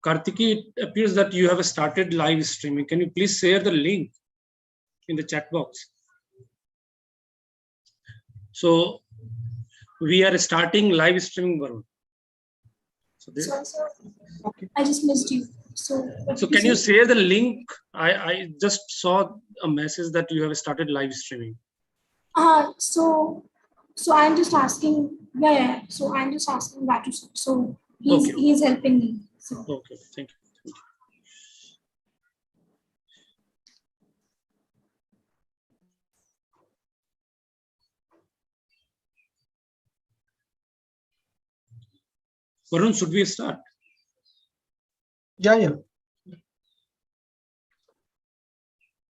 Kartiki, it appears that you have started live streaming. Can you please share the link in the chat box? So we are starting live streaming, Varun. So okay. I just missed you. So can you share the link? I just saw a message that you have started live streaming. So I'm just asking where. So I'm just asking that. So he's helping me. So. Okay, thank you. Varun, should we start? Yeah.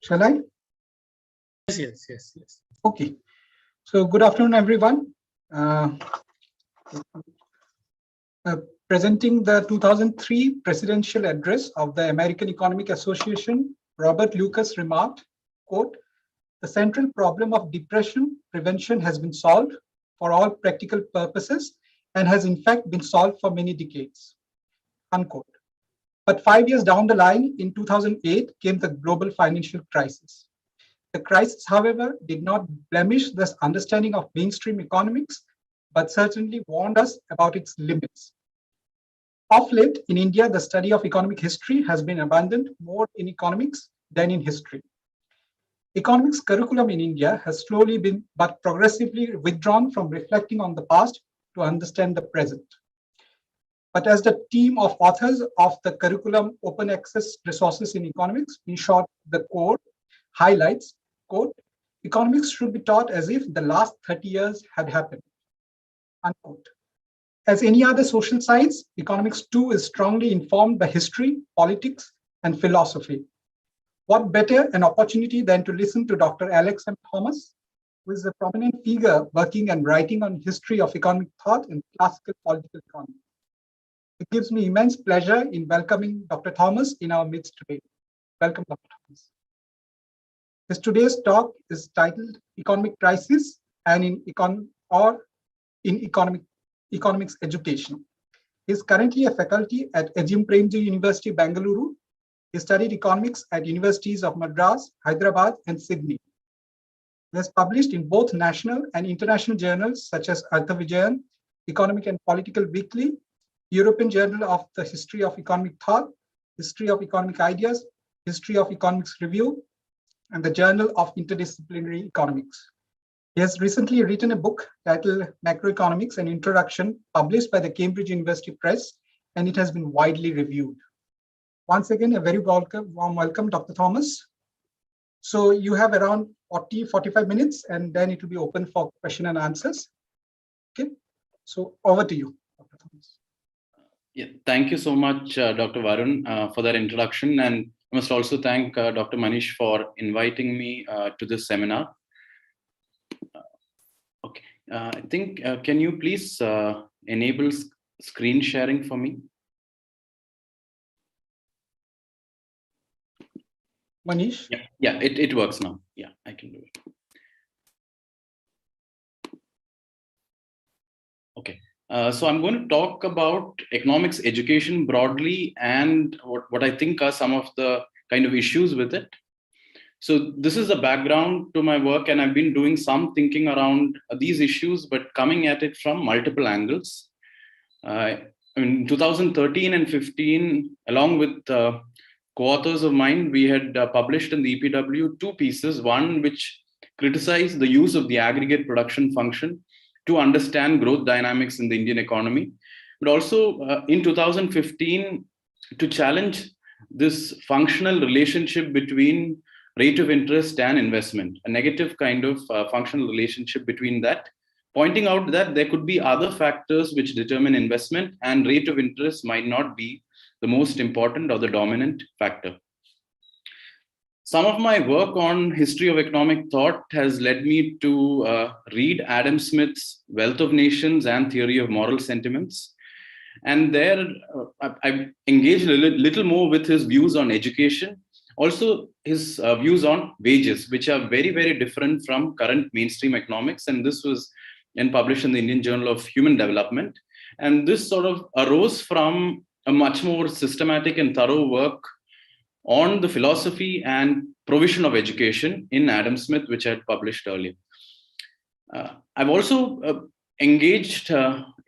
Shall I? Yes. Okay. So good afternoon, everyone. Presenting the 2003 presidential address of the American Economic Association, Robert Lucas remarked, quote, "The central problem of depression prevention has been solved for all practical purposes and has in fact been solved for many decades," unquote. But 5 years down the line, in 2008, came the global financial crisis. The crisis, however, did not blemish this understanding of mainstream economics, but certainly warned us about its limits. Of late, in India, the study of economic history has been abandoned more in economics than in history. Economics curriculum in India has slowly been but progressively withdrawn from reflecting on the past to understand the present. But as the team of authors of the curriculum Open Access Resources in Economics, in short, the core, highlights, quote, "Economics should be taught as if the last 30 years had happened," unquote. As any other social science, economics too is strongly informed by history, politics, and philosophy. What better an opportunity than to listen to Dr. Alex M. Thomas, who is a prominent figure working and writing on history of economic thought and classical political economy. It gives me immense pleasure in welcoming Dr. Thomas in our midst today. Welcome, Dr. Thomas. Today's talk is titled Economic Crisis and in Economics Education. He is currently a faculty at Azim Premji University, Bengaluru. He studied economics at universities of Madras, Hyderabad, and Sydney. He has published in both national and international journals such as Arthavijayan, Economic and Political Weekly, European Journal of the History of Economic Thought, History of Economic Ideas, History of Economics Review, and the Journal of Interdisciplinary Economics. He has recently written a book titled Macroeconomics: An Introduction, published by the Cambridge University Press, and it has been widely reviewed. Once again, a very warm welcome, Dr. Thomas. So you have around 45 minutes, and then it will be open for question and answers. Okay, so over to you, Dr. Thomas. Yeah, thank you so much, Dr. Varun, for that introduction. And I must also thank Dr. Manish for inviting me to this seminar. Okay, I think, can you please enable screen sharing for me? Manish? Yeah, it works now. Yeah, I can do it. Okay. So I'm going to talk about economics education broadly and what I think are some of the kind of issues with it. So this is the background to my work, and I've been doing some thinking around these issues, but coming at it from multiple angles. In 2013 and 15, along with co-authors of mine, we had published in the EPW 2 pieces, one which criticized the use of the aggregate production function to understand growth dynamics in the Indian economy, but also in 2015 to challenge this functional relationship between rate of interest and investment, a negative kind of functional relationship between that, pointing out that there could be other factors which determine investment, and rate of interest might not be the most important or the dominant factor. Some of my work on history of economic thought has led me to read Adam Smith's Wealth of Nations and Theory of Moral Sentiments. And there I've engaged a little more with his views on education, also his views on wages, which are very, very different from current mainstream economics. And this was then published in the Indian Journal of Human Development. And this sort of arose from a much more systematic and thorough work on the philosophy and provision of education in Adam Smith, which I had published earlier. I've also engaged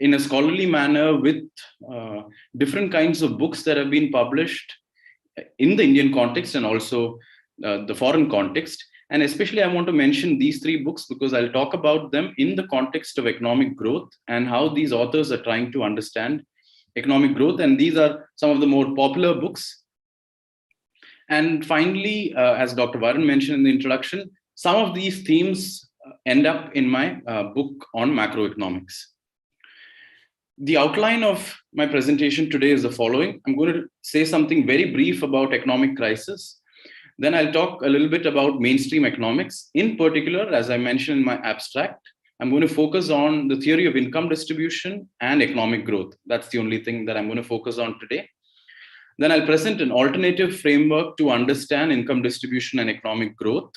in a scholarly manner with different kinds of books that have been published in the Indian context and also the foreign context. And especially I want to mention these three books because I'll talk about them in the context of economic growth and how these authors are trying to understand economic growth. And these are some of the more popular books. And finally, as Dr. Varun mentioned in the introduction, some of these themes end up in my book on macroeconomics. The outline of my presentation today is the following. I'm going to say something very brief about economic crisis. Then I'll talk a little bit about mainstream economics. In particular, as I mentioned in my abstract, I'm going to focus on the theory of income distribution and economic growth. That's the only thing that I'm going to focus on today. Then I'll present an alternative framework to understand income distribution and economic growth.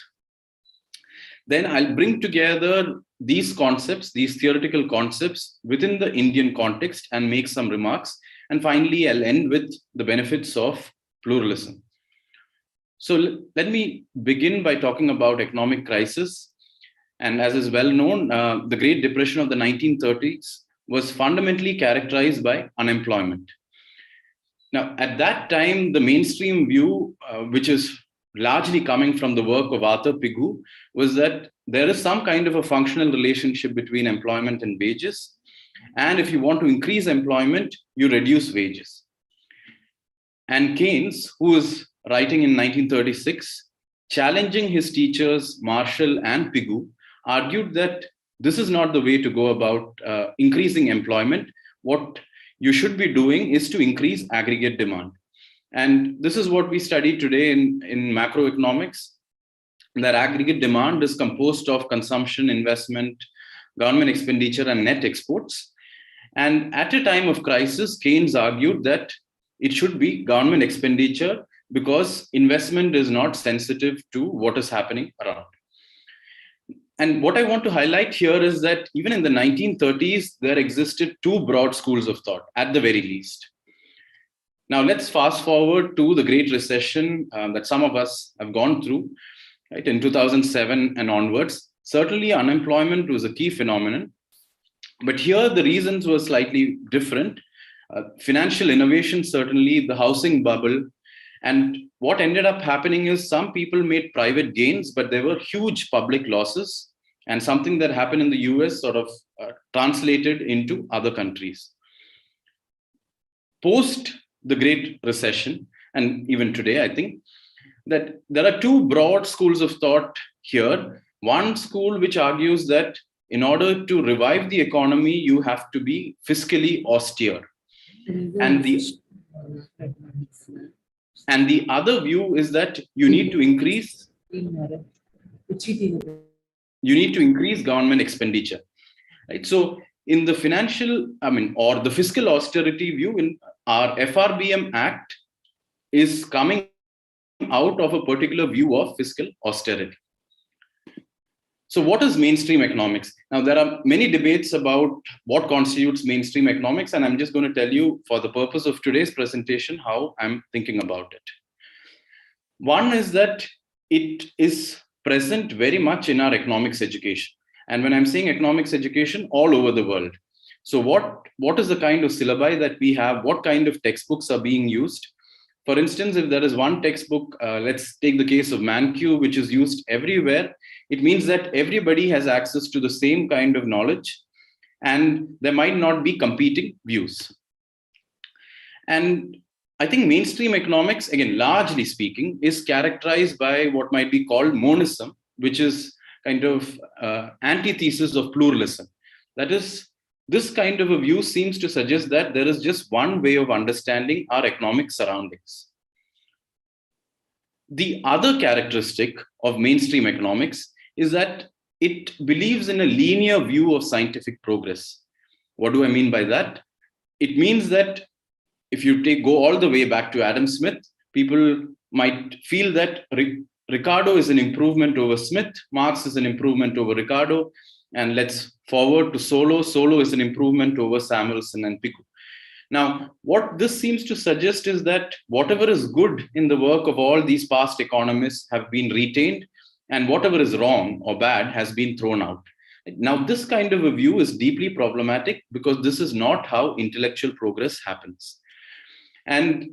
Then I'll bring together these concepts, these theoretical concepts within the Indian context and make some remarks. And finally, I'll end with the benefits of pluralism. So let me begin by talking about economic crisis. And as is well known, the Great Depression of the 1930s was fundamentally characterized by unemployment. Now, at that time, the mainstream view, which is largely coming from the work of Arthur Pigou, was that there is some kind of a functional relationship between employment and wages. And if you want to increase employment, you reduce wages. And Keynes, who was writing in 1936, challenging his teachers, Marshall and Pigou, argued that this is not the way to go about increasing employment. What you should be doing is to increase aggregate demand. And this is what we study today in macroeconomics, that aggregate demand is composed of consumption, investment, government expenditure, and net exports. And at a time of crisis, Keynes argued that it should be government expenditure because investment is not sensitive to what is happening around. And what I want to highlight here is that even in the 1930s, there existed two broad schools of thought, at the very least. Now, let's fast forward to the Great Recession that some of us have gone through, right, in 2007 and onwards. Certainly, unemployment was a key phenomenon. But here, the reasons were slightly different. Financial innovation, certainly, the housing bubble. And what ended up happening is some people made private gains, but there were huge public losses. And something that happened in the US sort of translated into other countries. Post the Great Recession, and even today, I think, that there are two broad schools of thought here. One school which argues that in order to revive the economy, you have to be fiscally austere. And the other view is that you need to increase government expenditure. Right? So in the financial, or the fiscal austerity view, in our FRBM Act is coming out of a particular view of fiscal austerity. So what is mainstream economics? Now, there are many debates about what constitutes mainstream economics, and I'm just going to tell you for the purpose of today's presentation how I'm thinking about it. One is that it is present very much in our economics education. And when I'm saying economics education, all over the world. So what is the kind of syllabi that we have? What kind of textbooks are being used? For instance, if there is one textbook, let's take the case of ManQ, which is used everywhere, it means that everybody has access to the same kind of knowledge, and there might not be competing views. And I think mainstream economics, again, largely speaking, is characterized by what might be called monism, which is kind of antithesis of pluralism. That is, this kind of a view seems to suggest that there is just one way of understanding our economic surroundings. The other characteristic of mainstream economics is that it believes in a linear view of scientific progress. What do I mean by that? It means that if you go all the way back to Adam Smith, people might feel that Ricardo is an improvement over Smith, Marx is an improvement over Ricardo, and let's forward to Solow. Solow is an improvement over Samuelson and Pigou. Now, what this seems to suggest is that whatever is good in the work of all these past economists have been retained, and whatever is wrong or bad has been thrown out. Now, this kind of a view is deeply problematic because this is not how intellectual progress happens. And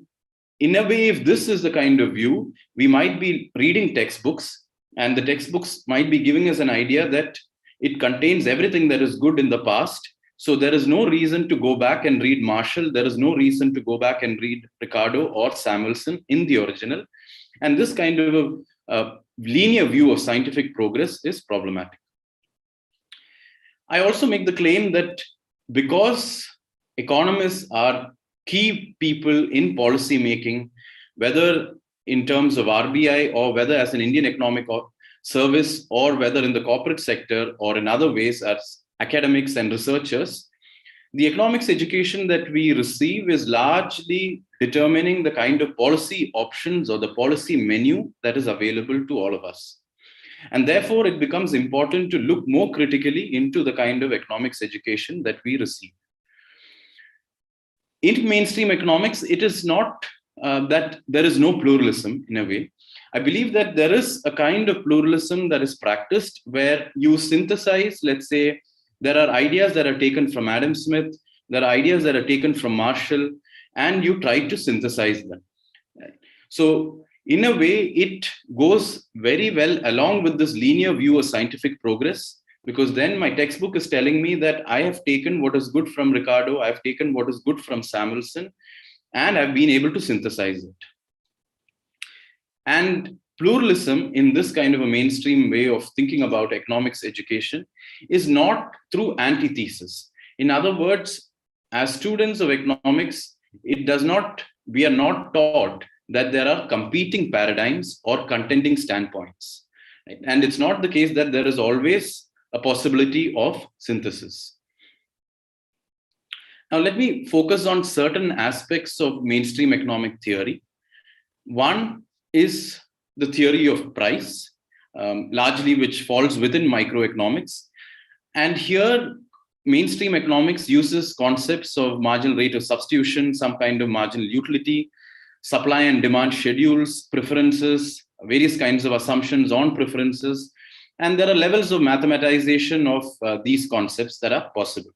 in a way, if this is the kind of view, we might be reading textbooks, and the textbooks might be giving us an idea that it contains everything that is good in the past. So there is no reason to go back and read Marshall. There is no reason to go back and read Ricardo or Samuelson in the original. And this kind of a linear view of scientific progress is problematic. I also make the claim that because economists are key people in policy making, whether in terms of RBI or whether as an Indian economic service, or whether in the corporate sector or in other ways as academics and researchers, the economics education that we receive is largely determining the kind of policy options or the policy menu that is available to all of us. And therefore, it becomes important to look more critically into the kind of economics education that we receive. In mainstream economics, it is not that there is no pluralism in a way. I believe that there is a kind of pluralism that is practiced where you synthesize, let's say, there are ideas that are taken from Adam Smith, there are ideas that are taken from Marshall, and you try to synthesize them. So in a way, it goes very well along with this linear view of scientific progress, because then my textbook is telling me that I have taken what is good from Ricardo, I have taken what is good from Samuelson, and I've been able to synthesize it. And pluralism in this kind of a mainstream way of thinking about economics education is not through antithesis. In other words, as students of economics, we are not taught that there are competing paradigms or contending standpoints. Right? And it's not the case that there is always a possibility of synthesis. Now, let me focus on certain aspects of mainstream economic theory. One is the theory of price, largely which falls within microeconomics. And here, mainstream economics uses concepts of marginal rate of substitution, some kind of marginal utility, supply and demand schedules, preferences, various kinds of assumptions on preferences. And there are levels of mathematization of these concepts that are possible.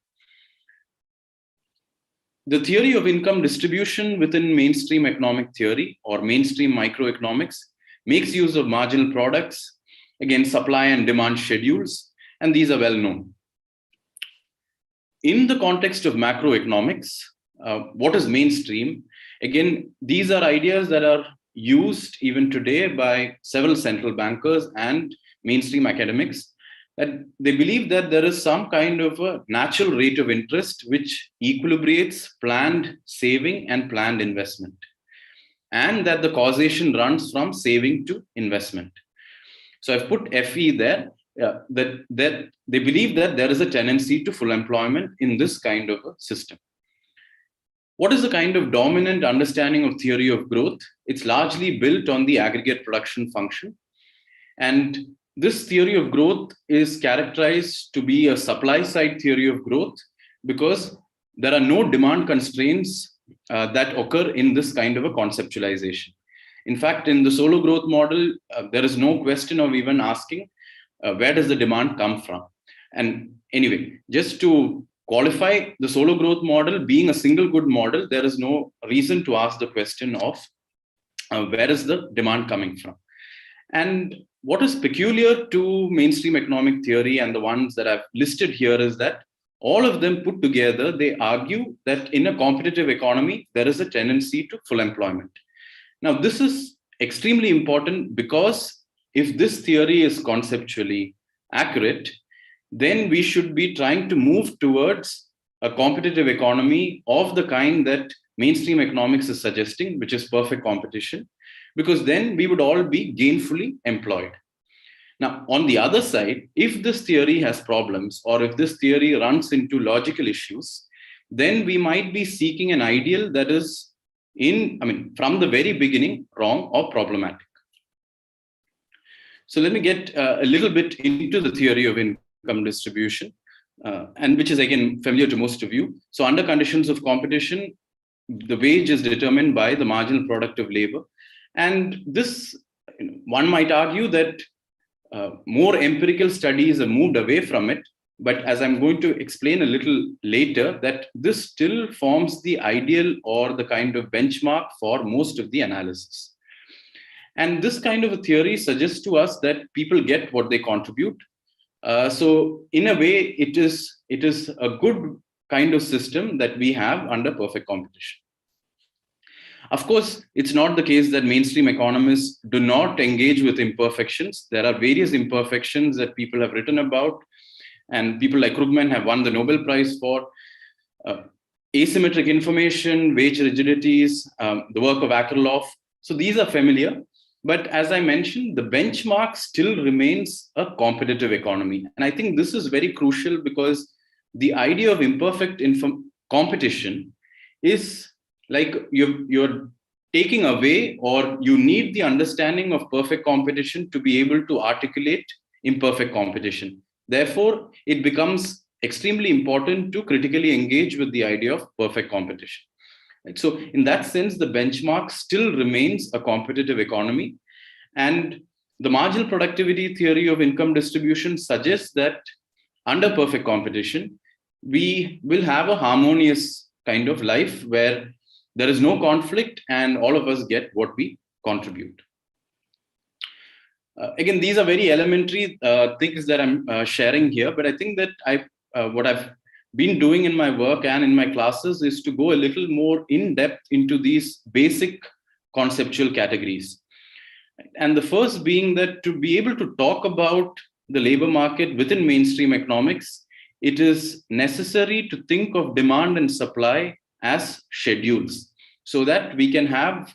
The theory of income distribution within mainstream economic theory or mainstream microeconomics makes use of marginal products, again, supply and demand schedules, and these are well known. In the context of macroeconomics, what is mainstream? Again, these are ideas that are used even today by several central bankers and mainstream academics, that they believe that there is some kind of a natural rate of interest which equilibrates planned saving and planned investment, and that the causation runs from saving to investment. So I've put FE there, that they believe that there is a tendency to full employment in this kind of a system. What is the kind of dominant understanding of theory of growth? It's largely built on the aggregate production function. And this theory of growth is characterized to be a supply side theory of growth because there are no demand constraints that occur in this kind of a conceptualization. In fact, in the solo growth model, there is no question of even asking where does the demand come from. And anyway, just to qualify the solo growth model being a single good model, there is no reason to ask the question of where is the demand coming from. And what is peculiar to mainstream economic theory and the ones that I've listed here is that all of them put together, they argue that in a competitive economy, there is a tendency to full employment. Now, this is extremely important because if this theory is conceptually accurate, then we should be trying to move towards a competitive economy of the kind that mainstream economics is suggesting, which is perfect competition, because then we would all be gainfully employed. Now, on the other side, if this theory has problems or if this theory runs into logical issues, then we might be seeking an ideal that is from the very beginning, wrong or problematic. So let me get a little bit into the theory of income distribution, and which is again familiar to most of you. So under conditions of competition, the wage is determined by the marginal product of labor. And this, one might argue that more empirical studies have moved away from it. But as I'm going to explain a little later, that this still forms the ideal or the kind of benchmark for most of the analysis. And this kind of a theory suggests to us that people get what they contribute. So in a way, it is a good kind of system that we have under perfect competition. Of course, it's not the case that mainstream economists do not engage with imperfections. There are various imperfections that people have written about, and people like Krugman have won the Nobel Prize for. Asymmetric information, wage rigidities, the work of Akerlof. So these are familiar. But as I mentioned, the benchmark still remains a competitive economy. And I think this is very crucial, because the idea of imperfect competition is like you're taking away, or you need the understanding of perfect competition to be able to articulate imperfect competition. Therefore, it becomes extremely important to critically engage with the idea of perfect competition. Right? So in that sense, the benchmark still remains a competitive economy. And the marginal productivity theory of income distribution suggests that under perfect competition, we will have a harmonious kind of life where there is no conflict and all of us get what we contribute. Again, these are very elementary things that I'm sharing here, but I think that what I've been doing in my work and in my classes is to go a little more in depth into these basic conceptual categories. And the first being that to be able to talk about the labor market within mainstream economics, it is necessary to think of demand and supply as schedules, so that we can have,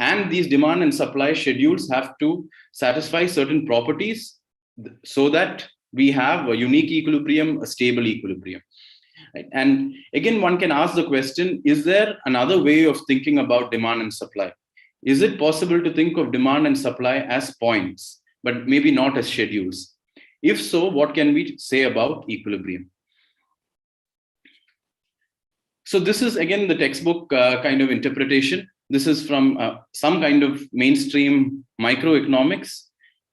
and these demand and supply schedules have to satisfy certain properties so that we have a unique equilibrium, a stable equilibrium. Right? And again, one can ask the question, is there another way of thinking about demand and supply? Is it possible to think of demand and supply as points, but maybe not as schedules? If so, what can we say about equilibrium? So this is again the textbook kind of interpretation. This is from some kind of mainstream microeconomics,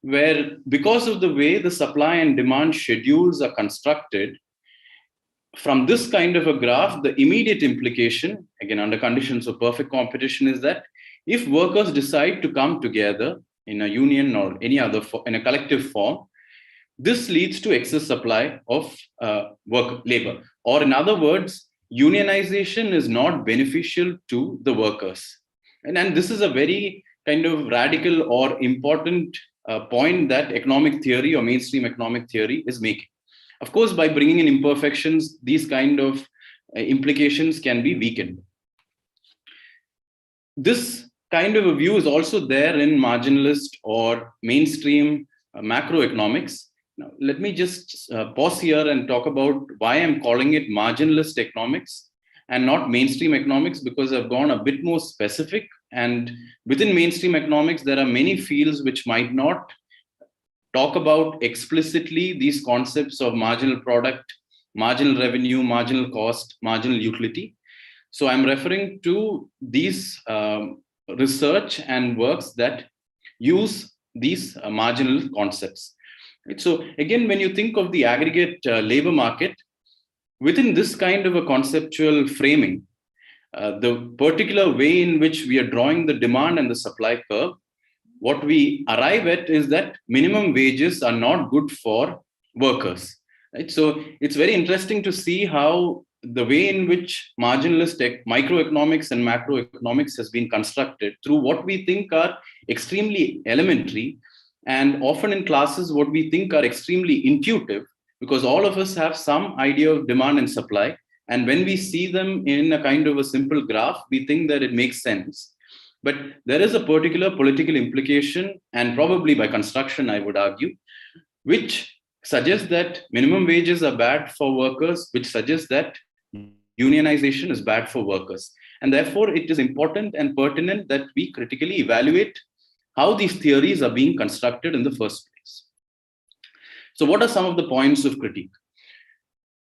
where because of the way the supply and demand schedules are constructed, from this kind of a graph, the immediate implication, again under conditions of perfect competition, is that if workers decide to come together in a union or any other in a collective form, this leads to excess supply of labor. Or in other words, unionization is not beneficial to the workers. And this is a very kind of radical or important point that economic theory or mainstream economic theory is making. Of course, by bringing in imperfections, these kind of implications can be weakened. This kind of a view is also there in marginalist or mainstream macroeconomics. Now, let me just pause here and talk about why I'm calling it marginalist economics and not mainstream economics, because I've gone a bit more specific. And within mainstream economics, there are many fields which might not talk about explicitly these concepts of marginal product, marginal revenue, marginal cost, marginal utility. So I'm referring to these research and works that use these marginal concepts. Right? So again, when you think of the aggregate labor market, within this kind of a conceptual framing, the particular way in which we are drawing the demand and the supply curve, what we arrive at is that minimum wages are not good for workers. Right? So it's very interesting to see how the way in which marginalist microeconomics and macroeconomics has been constructed through what we think are extremely elementary, and often in classes what we think are extremely intuitive, because all of us have some idea of demand and supply. And when we see them in a kind of a simple graph, we think that it makes sense. But there is a particular political implication, and probably by construction, I would argue, which suggests that minimum wages are bad for workers, which suggests that unionization is bad for workers. And therefore, it is important and pertinent that we critically evaluate how these theories are being constructed in the first place. So what are some of the points of critique?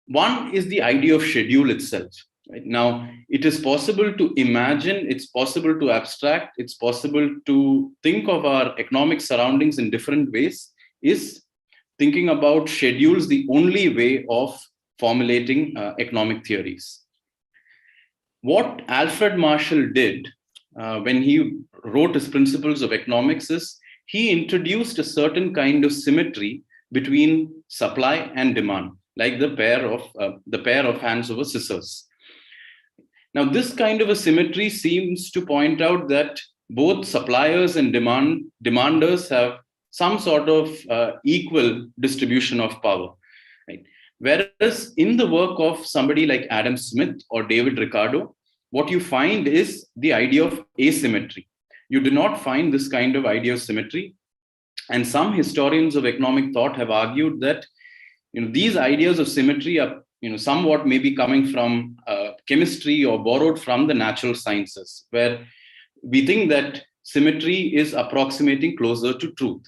One is the idea of schedule itself. Right? Now, it is possible to imagine, it's possible to abstract, it's possible to think of our economic surroundings in different ways. Is thinking about schedules the only way of formulating economic theories? What Alfred Marshall did when he wrote his Principles of Economics is he introduced a certain kind of symmetry between supply and demand, like the pair of hands over scissors. Now, this kind of a symmetry seems to point out that both suppliers and demanders have some sort of equal distribution of power. Right? Whereas in the work of somebody like Adam Smith or David Ricardo, what you find is the idea of asymmetry. You do not find this kind of idea of symmetry. And some historians of economic thought have argued that these ideas of symmetry are somewhat maybe coming from chemistry or borrowed from the natural sciences, where we think that symmetry is approximating closer to truth.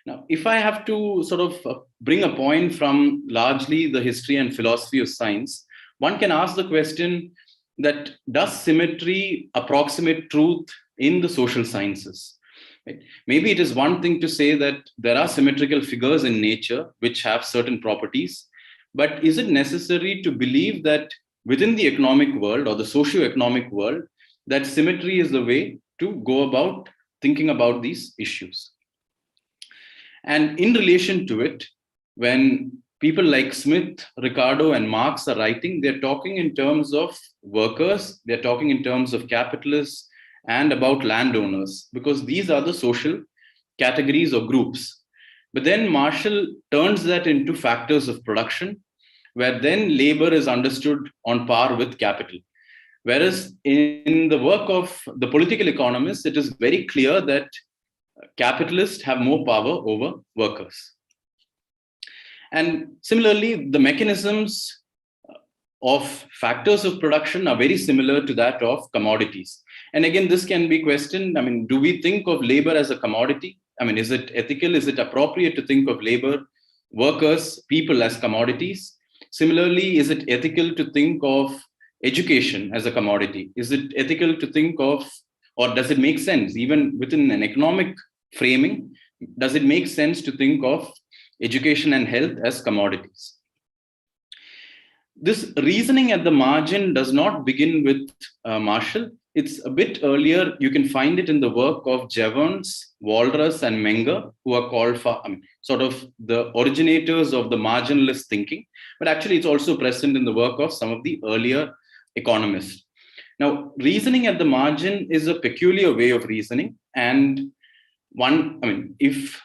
Now, if I have to sort of bring a point from largely the history and philosophy of science, one can ask the question that does symmetry approximate truth in the social sciences? Right? Maybe it is one thing to say that there are symmetrical figures in nature which have certain properties, but is it necessary to believe that within the economic world or the socio-economic world, that symmetry is the way to go about thinking about these issues? And in relation to it, when people like Smith, Ricardo, and Marx are writing, they're talking in terms of workers, they're talking in terms of capitalists, and about landowners, because these are the social categories or groups. But then Marshall turns that into factors of production, where then labor is understood on par with capital. Whereas in the work of the political economists, it is very clear that capitalists have more power over workers. And similarly, the mechanisms of factors of production are very similar to that of commodities. And again, this can be questioned. I mean, do we think of labor as a commodity? I mean, is it ethical? Is it appropriate to think of labor, workers, people as commodities? Similarly, is it ethical to think of education as a commodity? Is it ethical to think of, or does it make sense, even within an economic framing, does it make sense to think of education and health as commodities? This reasoning at the margin does not begin with Marshall. It's a bit earlier. You can find it in the work of Jevons, Walras, and Menger, who are called sort of the originators of the marginalist thinking. But actually, it's also present in the work of some of the earlier economists. Now, reasoning at the margin is a peculiar way of reasoning. And if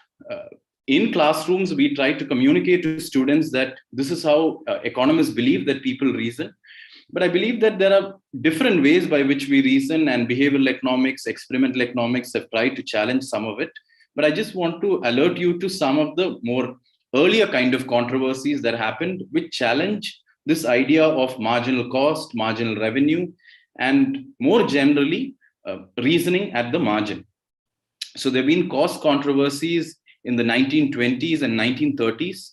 in classrooms, we try to communicate to students that this is how economists believe that people reason. But I believe that there are different ways by which we reason, and behavioral economics, experimental economics have tried to challenge some of it. But I just want to alert you to some of the more earlier kind of controversies that happened, which challenge this idea of marginal cost, marginal revenue, and more generally, reasoning at the margin. So there have been cost controversies in the 1920s and 1930s,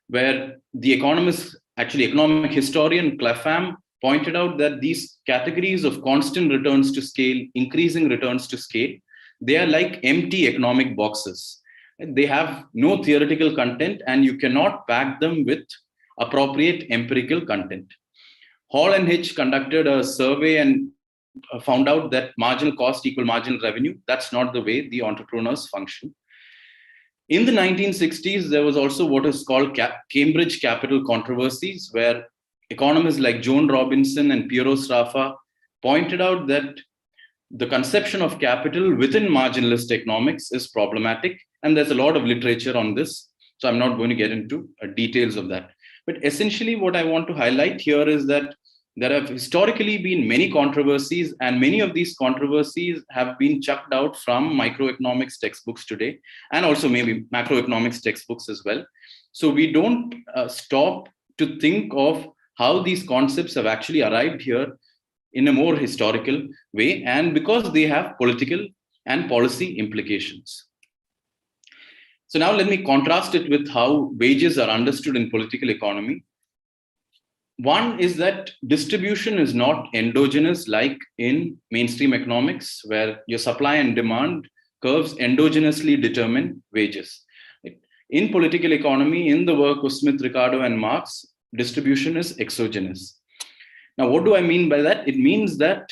where the economic historian Clapham pointed out that these categories of constant returns to scale, increasing returns to scale, they are like empty economic boxes. They have no theoretical content, and you cannot pack them with appropriate empirical content. Hall and Hitch conducted a survey and found out that marginal cost equal marginal revenue. That's not the way the entrepreneurs function. In the 1960s, there was also what is called Cambridge capital controversies, where economists like Joan Robinson and Piero Sraffa pointed out that the conception of capital within marginalist economics is problematic. And there's a lot of literature on this. So I'm not going to get into details of that. But essentially, what I want to highlight here is that there have historically been many controversies, and many of these controversies have been chucked out from microeconomics textbooks today, and also maybe macroeconomics textbooks as well. So we don't stop to think of how these concepts have actually arrived here in a more historical way, and because they have political and policy implications. So now let me contrast it with how wages are understood in political economy. One is that distribution is not endogenous like in mainstream economics, where your supply and demand curves endogenously determine wages. In political economy, in the work of Smith, Ricardo, and Marx, distribution is exogenous. Now, what do I mean by that? It means that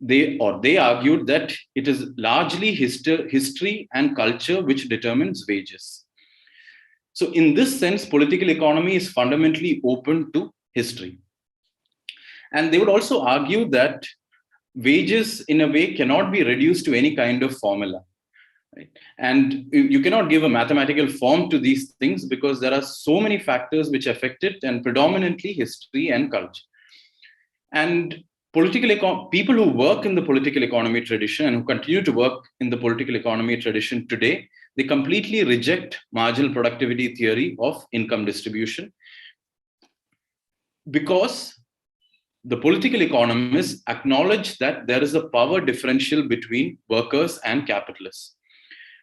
they argued that it is largely history and culture which determines wages. So in this sense, political economy is fundamentally open to history. And they would also argue that wages in a way cannot be reduced to any kind of formula. Right? And you cannot give a mathematical form to these things because there are so many factors which affect it, and predominantly history and culture. And people who work in the political economy tradition and who continue to work in the political economy tradition today, they completely reject marginal productivity theory of income distribution, because the political economists acknowledge that there is a power differential between workers and capitalists.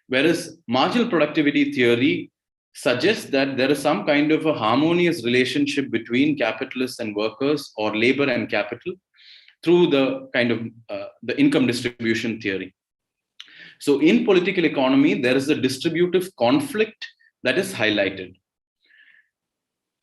Whereas marginal productivity theory suggests that there is some kind of a harmonious relationship between capitalists and workers, or labor and capital, through the kind of the income distribution theory. So in political economy, there is a distributive conflict that is highlighted.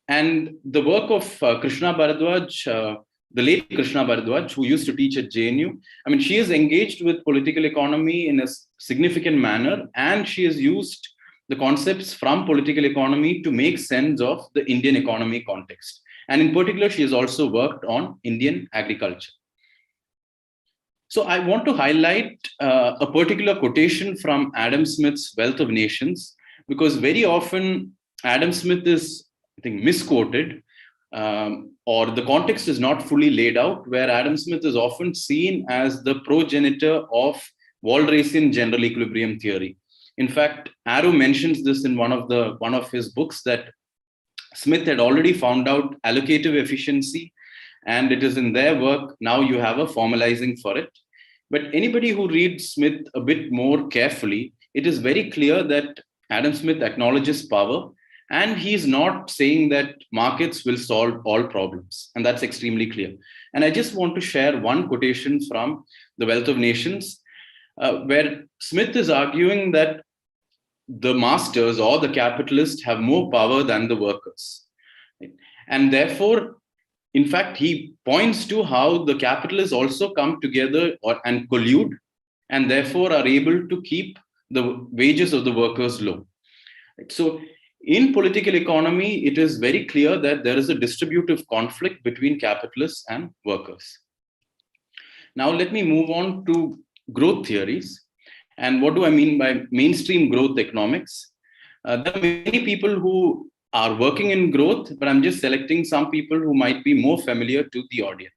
And the work of Krishna Bharadwaj, the late Krishna Bharadwaj, who used to teach at JNU, I mean, she is engaged with political economy in a significant manner, and she has used the concepts from political economy to make sense of the Indian economy context. And in particular, she has also worked on Indian agriculture. So I want to highlight a particular quotation from Adam Smith's Wealth of Nations, because very often Adam Smith is, I think, misquoted, or the context is not fully laid out, where Adam Smith is often seen as the progenitor of Walrasian general equilibrium theory. In fact, Arrow mentions this in one of his books, that Smith had already found out allocative efficiency, and it is in their work now you have a formalizing for it. But anybody who reads Smith a bit more carefully, it is very clear that Adam Smith acknowledges power, and he's not saying that markets will solve all problems. And that's extremely clear. And I just want to share one quotation from The Wealth of Nations, where Smith is arguing that the masters or the capitalists have more power than the workers. And therefore, in fact, he points to how the capitalists also come together and collude, and therefore are able to keep the wages of the workers low. So in political economy, it is very clear that there is a distributive conflict between capitalists and workers. Now, let me move on to growth theories. And what do I mean by mainstream growth economics? There are many people who are working in growth, but I'm just selecting some people who might be more familiar to the audience.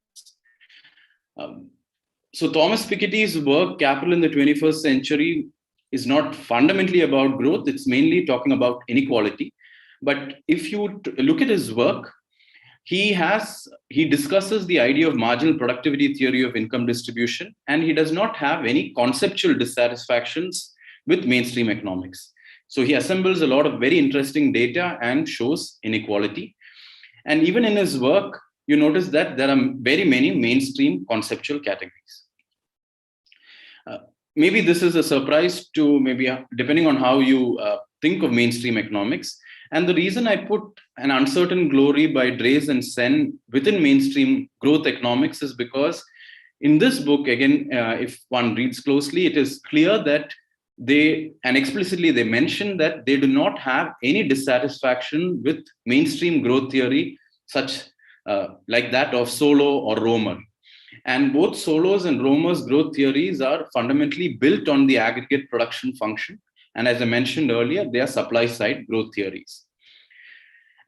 So Thomas Piketty's work, Capital in the 21st Century, is not fundamentally about growth. It's mainly talking about inequality. But if you look at his work, he discusses the idea of marginal productivity theory of income distribution, and he does not have any conceptual dissatisfactions with mainstream economics. So he assembles a lot of very interesting data and shows inequality. And even in his work, you notice that there are very many mainstream conceptual categories. Maybe this is a surprise to maybe depending on how you think of mainstream economics. And the reason I put An Uncertain Glory by Drees and Sen within mainstream growth economics is because in this book, again, if one reads closely, it is clear that explicitly they mention that they do not have any dissatisfaction with mainstream growth theory, such like that of Solow or Romer. And both Solow's and Romer's growth theories are fundamentally built on the aggregate production function. And as I mentioned earlier, they are supply-side growth theories.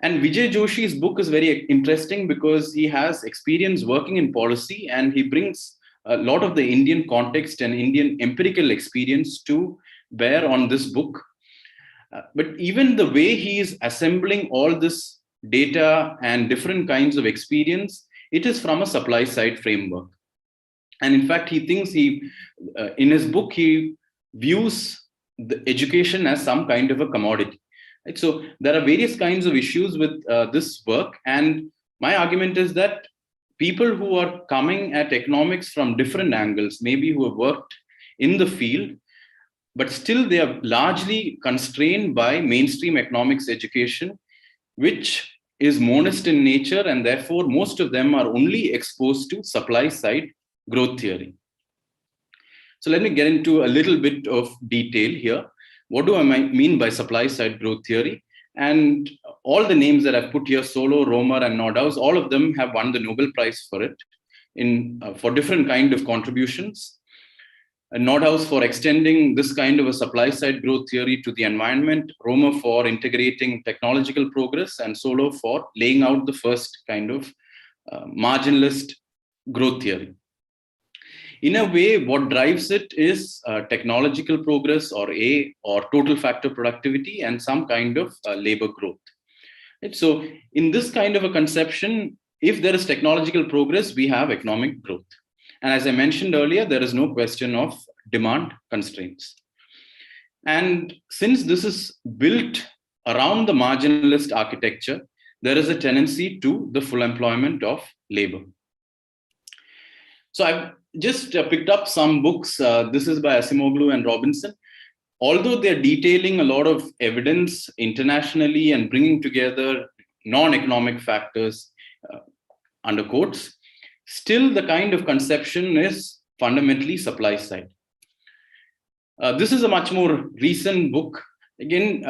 And Vijay Joshi's book is very interesting because he has experience working in policy, and he brings a lot of the Indian context and Indian empirical experience to bear on this book. But even the way he is assembling all this data and different kinds of experience, it is from a supply-side framework. And in fact, he thinks in his book, he views the education as some kind of a commodity. Right? So there are various kinds of issues with this work. And my argument is that people who are coming at economics from different angles, maybe who have worked in the field, but still they are largely constrained by mainstream economics education, which is monist in nature, and therefore most of them are only exposed to supply side growth theory. So let me get into a little bit of detail here. What do I mean by supply side growth theory? And all the names that I've put here, Solow, Romer, and Nordhaus, all of them have won the Nobel Prize for it for different kind of contributions. Nordhaus for extending this kind of a supply side growth theory to the environment, Romer for integrating technological progress, and Solow for laying out the first kind of marginalist growth theory. In a way, what drives it is technological progress or total factor productivity and some kind of labor growth. Right? So in this kind of a conception, if there is technological progress, we have economic growth. And as I mentioned earlier, there is no question of demand constraints. And since this is built around the marginalist architecture, there is a tendency to the full employment of labor. So I've just picked up some books. This is by Asimoglu and Robinson. Although they're detailing a lot of evidence internationally and bringing together non-economic factors under quotes, still the kind of conception is fundamentally supply side. This is a much more recent book. Again,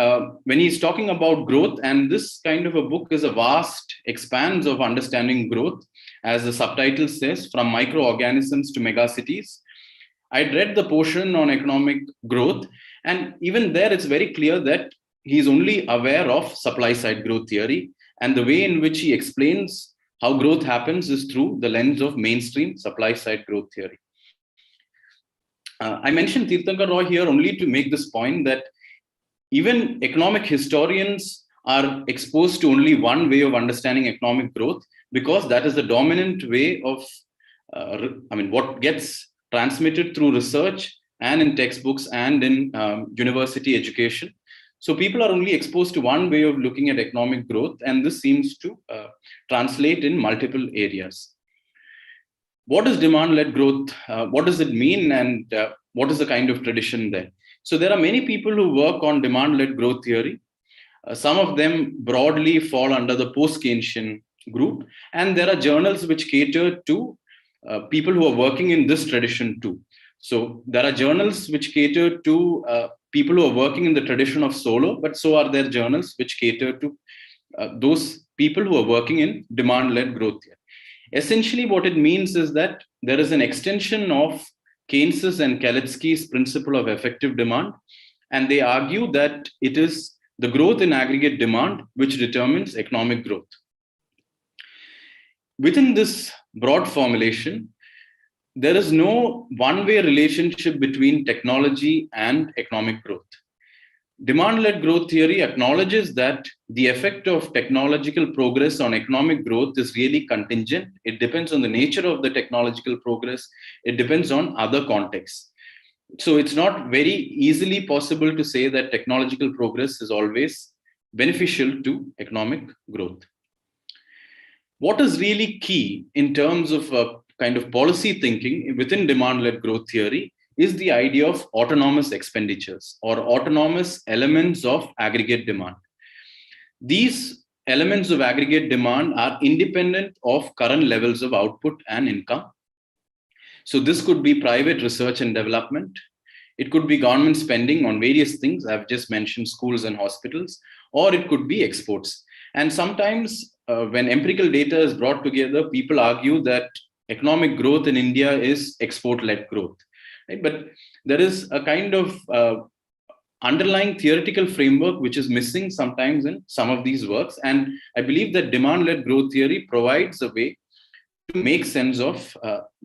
when he's talking about growth, and this kind of a book is a vast expanse of understanding growth, as the subtitle says, from microorganisms to megacities. I'd read the portion on economic growth, and even there it's very clear that he's only aware of supply side growth theory, and the way in which he explains how growth happens is through the lens of mainstream supply side growth theory. I mentioned Tirthankar Roy here only to make this point that even economic historians are exposed to only one way of understanding economic growth, because that is the dominant way of, what gets transmitted through research and in textbooks and in university education. So people are only exposed to one way of looking at economic growth, and this seems to translate in multiple areas. What is demand-led growth? What does it mean? And what is the kind of tradition there? So there are many people who work on demand-led growth theory. Some of them broadly fall under the post-Keynesian group. And there are journals which cater to people who are working in this tradition too. So there are journals which cater to people who are working in the tradition of Solow, but so are there journals which cater to those people who are working in demand-led growth theory. Essentially, what it means is that there is an extension of Keynes's and Kalecki's principle of effective demand, and they argue that it is the growth in aggregate demand which determines economic growth. Within this broad formulation, there is no one-way relationship between technology and economic growth. Demand-led growth theory acknowledges that the effect of technological progress on economic growth is really contingent. It depends on the nature of the technological progress. It depends on other contexts. So it's not very easily possible to say that technological progress is always beneficial to economic growth. What is really key in terms of kind of policy thinking within demand-led growth theory is the idea of autonomous expenditures or autonomous elements of aggregate demand. These elements of aggregate demand are independent of current levels of output and income. So this could be private research and development. It could be government spending on various things. I've just mentioned schools and hospitals, or it could be exports. And sometimes when empirical data is brought together, people argue that economic growth in India is export-led growth. Right? But there is a kind of underlying theoretical framework which is missing sometimes in some of these works. And I believe that demand-led growth theory provides a way to make sense of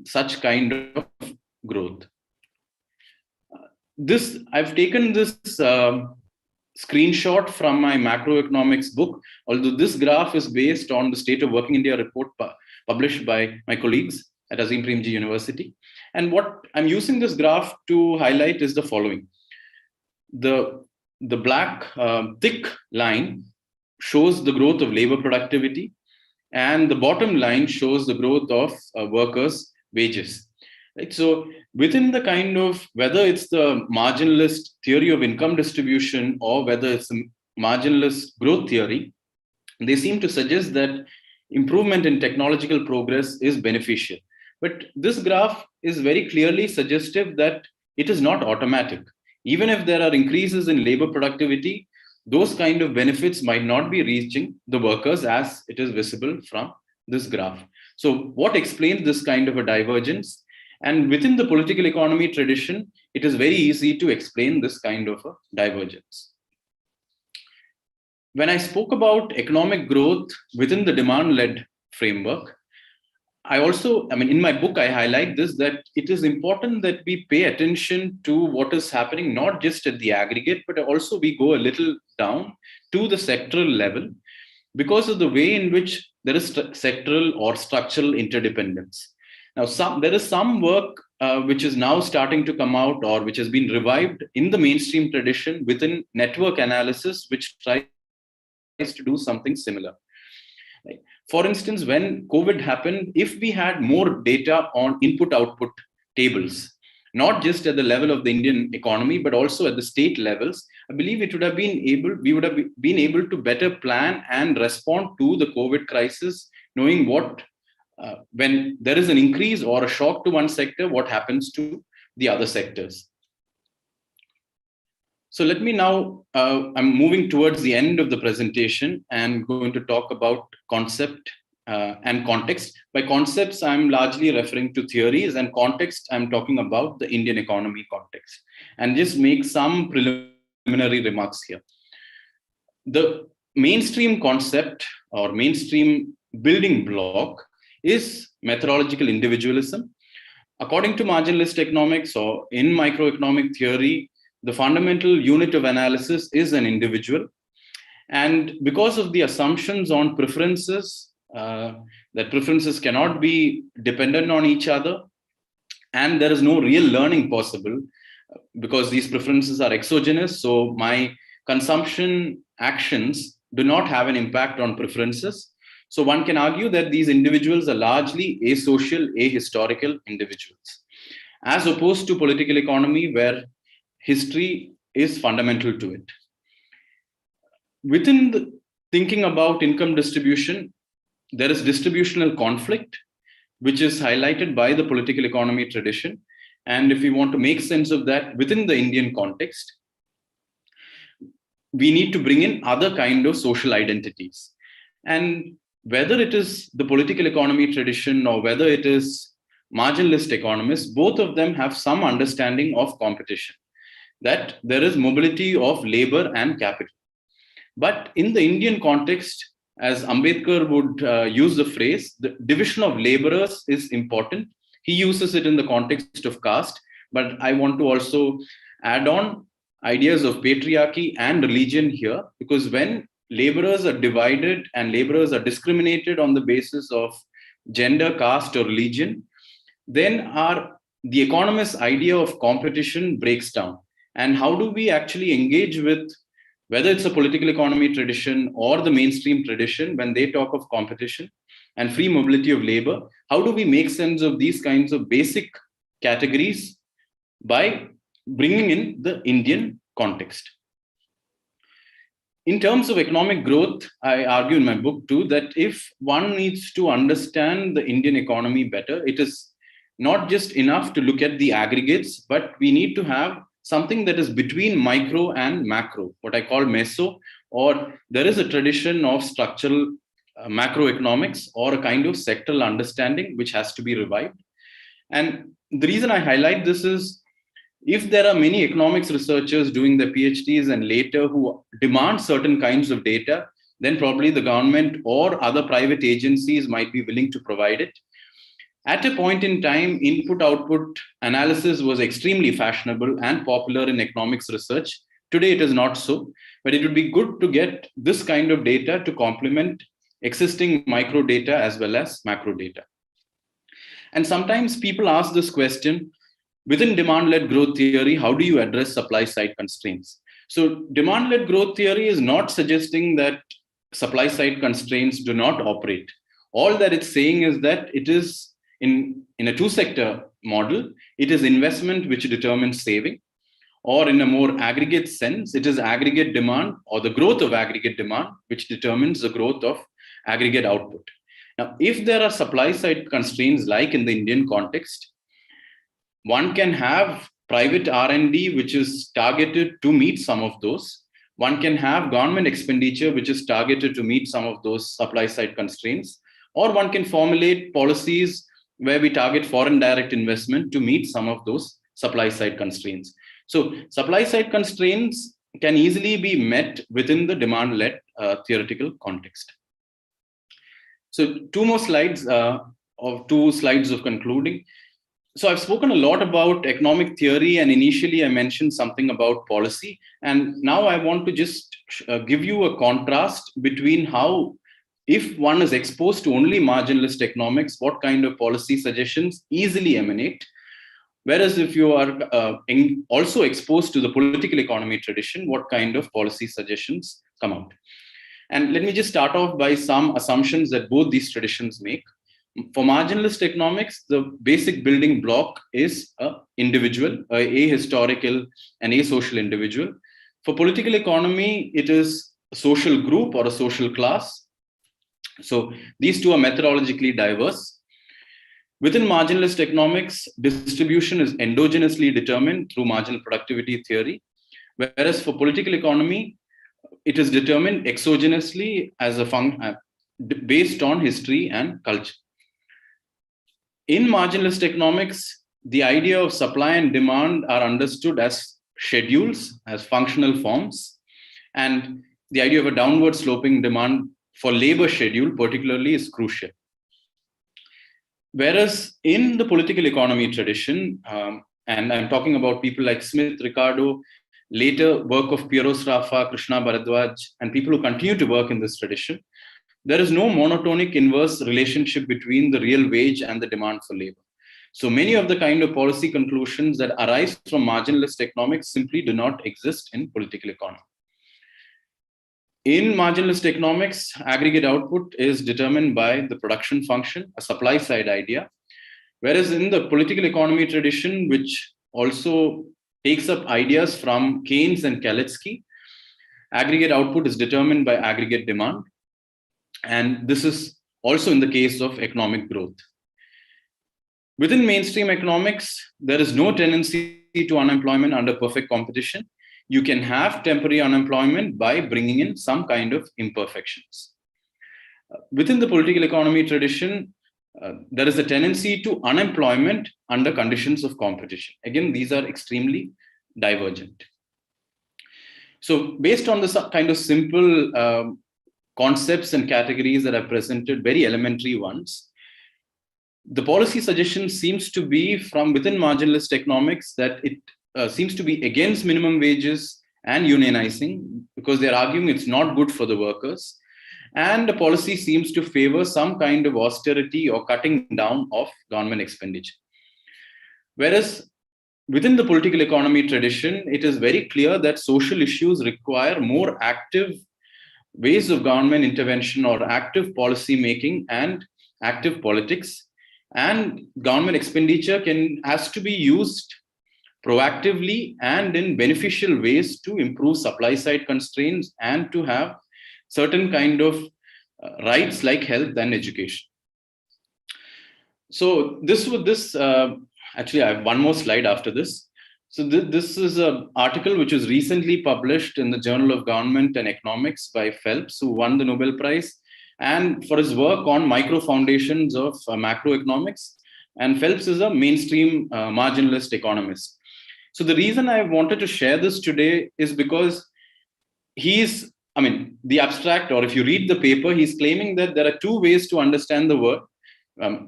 such kind of growth. I've taken this screenshot from my macroeconomics book, although this graph is based on the State of Working India report published by my colleagues at Azim Premji University. And what I'm using this graph to highlight is the following. The black thick line shows the growth of labor productivity, and the bottom line shows the growth of workers' wages. Right? So within the kind of, whether it's the marginalist theory of income distribution or whether it's the marginalist growth theory, they seem to suggest that improvement in technological progress is beneficial. But this graph is very clearly suggestive that it is not automatic. Even if there are increases in labor productivity, those kind of benefits might not be reaching the workers as it is visible from this graph. So what explains this kind of a divergence? And within the political economy tradition, it is very easy to explain this kind of a divergence. When I spoke about economic growth within the demand-led framework, in my book, I highlight this, that it is important that we pay attention to what is happening, not just at the aggregate, but also we go a little down to the sectoral level because of the way in which there is sectoral or structural interdependence. Now, there is some work which is now starting to come out or which has been revived in the mainstream tradition within network analysis, which tries to do something similar. Right? For instance, when COVID happened, if we had more data on input-output tables, not just at the level of the Indian economy, but also at the state levels, I believe we would have been able to better plan and respond to the COVID crisis, knowing what, when there is an increase or a shock to one sector, what happens to the other sectors. So let me now, I'm moving towards the end of the presentation and going to talk about concept and context. By concepts, I'm largely referring to theories, and context, I'm talking about the Indian economy context, and just make some preliminary remarks here. The mainstream concept or mainstream building block is methodological individualism. According to marginalist economics or in microeconomic theory, the fundamental unit of analysis is an individual. And because of the assumptions on preferences, that preferences cannot be dependent on each other, and there is no real learning possible because these preferences are exogenous. So my consumption actions do not have an impact on preferences. So one can argue that these individuals are largely asocial, ahistorical individuals, as opposed to political economy, where history is fundamental to it. Within the thinking about income distribution, there is distributional conflict, which is highlighted by the political economy tradition. And if we want to make sense of that within the Indian context, we need to bring in other kind of social identities. And whether it is the political economy tradition or whether it is marginalist economists, both of them have some understanding of competition, that there is mobility of labor and capital. But in the Indian context, as Ambedkar would use the phrase, the division of laborers is important. He uses it in the context of caste, but I want to also add on ideas of patriarchy and religion here, because when laborers are divided and laborers are discriminated on the basis of gender, caste, or religion, then the economist's idea of competition breaks down. And how do we actually engage with, whether it's a political economy tradition or the mainstream tradition, when they talk of competition and free mobility of labor, how do we make sense of these kinds of basic categories by bringing in the Indian context? In terms of economic growth, I argue in my book too, that if one needs to understand the Indian economy better, it is not just enough to look at the aggregates, but we need to have something that is between micro and macro, what I call meso, or there is a tradition of structural macroeconomics or a kind of sectoral understanding which has to be revived. And the reason I highlight this is, if there are many economics researchers doing their PhDs and later who demand certain kinds of data, then probably the government or other private agencies might be willing to provide it. At a point in time, input-output analysis was extremely fashionable and popular in economics research. Today, it is not so, but it would be good to get this kind of data to complement existing micro data as well as macro data. And sometimes people ask this question, within demand-led growth theory, how do you address supply-side constraints? So demand-led growth theory is not suggesting that supply-side constraints do not operate. All that it's saying is that it is in a two-sector model, it is investment which determines saving, or in a more aggregate sense, it is aggregate demand or the growth of aggregate demand which determines the growth of aggregate output. Now, if there are supply side constraints like in the Indian context, one can have private R&D which is targeted to meet some of those. One can have government expenditure which is targeted to meet some of those supply side constraints, or one can formulate policies where we target foreign direct investment to meet some of those supply side constraints. So supply side constraints can easily be met within the demand-led theoretical context. So two more slides of concluding. So I've spoken a lot about economic theory, and initially I mentioned something about policy. And now I want to just give you a contrast between how, if one is exposed to only marginalist economics, what kind of policy suggestions easily emanate. Whereas if you are also exposed to the political economy tradition, what kind of policy suggestions come out. And let me just start off by some assumptions that both these traditions make. For marginalist economics, the basic building block is an individual, a ahistorical and asocial individual. For political economy, it is a social group or a social class. So these two are methodologically diverse. Within marginalist economics, distribution is endogenously determined through marginal productivity theory, whereas for political economy, it is determined exogenously as a function based on history and culture. In marginalist economics, the idea of supply and demand are understood as schedules, as functional forms, and the idea of a downward sloping demand for labor schedule particularly is crucial. Whereas in the political economy tradition, and I'm talking about people like Smith, Ricardo, later work of Piero Sraffa, Krishna Bharadwaj, and people who continue to work in this tradition, there is no monotonic inverse relationship between the real wage and the demand for labor. So many of the kind of policy conclusions that arise from marginalist economics simply do not exist in political economy. In marginalist economics, aggregate output is determined by the production function, a supply side idea. Whereas in the political economy tradition, which also takes up ideas from Keynes and Kalecki, aggregate output is determined by aggregate demand. And this is also in the case of economic growth. Within mainstream economics, there is no tendency to unemployment under perfect competition. You can have temporary unemployment by bringing in some kind of imperfections. Within the political economy tradition, there is a tendency to unemployment under conditions of competition. Again, these are extremely divergent. So based on this kind of simple concepts and categories that I presented, very elementary ones, the policy suggestion seems to be from within marginalist economics that it seems to be against minimum wages and unionizing because they're arguing it's not good for the workers. And the policy seems to favor some kind of austerity or cutting down of government expenditure. Whereas within the political economy tradition, it is very clear that social issues require more active ways of government intervention or active policy making and active politics. And government expenditure has to be used proactively and in beneficial ways to improve supply side constraints and to have certain kind of rights like health and education. So actually I have one more slide after this. So this is an article which was recently published in the Journal of Government and Economics by Phelps, who won the Nobel Prize, and for his work on micro foundations of macroeconomics. And Phelps is a mainstream marginalist economist. So the reason I wanted to share this today is because the abstract, or if you read the paper, he's claiming that there are two ways to understand the world.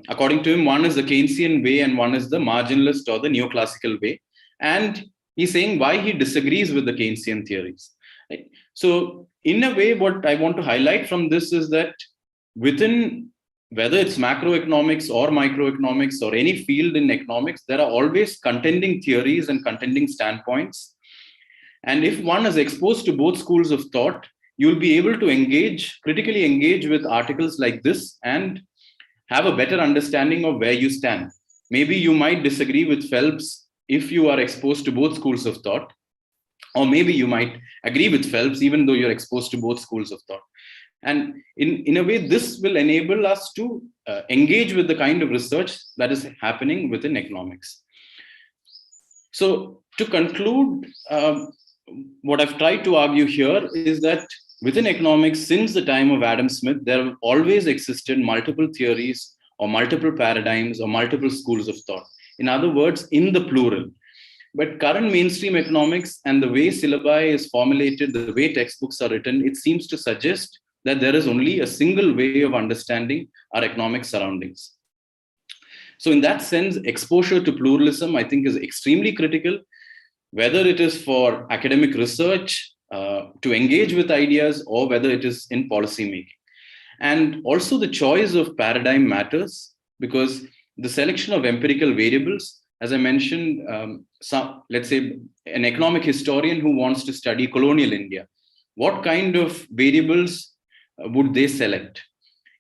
According to him, one is the Keynesian way and one is the marginalist or the neoclassical way. And he's saying why he disagrees with the Keynesian theories. Right? So in a way, what I want to highlight from this is that within, whether it's macroeconomics or microeconomics or any field in economics, there are always contending theories and contending standpoints. And if one is exposed to both schools of thought, you'll be able to critically engage with articles like this and have a better understanding of where you stand. Maybe you might disagree with Phelps if you are exposed to both schools of thought, or maybe you might agree with Phelps even though you're exposed to both schools of thought. And in a way, this will enable us to engage with the kind of research that is happening within economics. So to conclude, what I've tried to argue here is that within economics, since the time of Adam Smith, there have always existed multiple theories or multiple paradigms or multiple schools of thought. In other words, in the plural. But current mainstream economics and the way syllabi is formulated, the way textbooks are written, it seems to suggest that there is only a single way of understanding our economic surroundings. So in that sense, exposure to pluralism, I think, is extremely critical, whether it is for academic research, to engage with ideas, or whether it is in policy making. And also the choice of paradigm matters, because the selection of empirical variables, as I mentioned, let's say an economic historian who wants to study colonial India, what kind of variables would they select?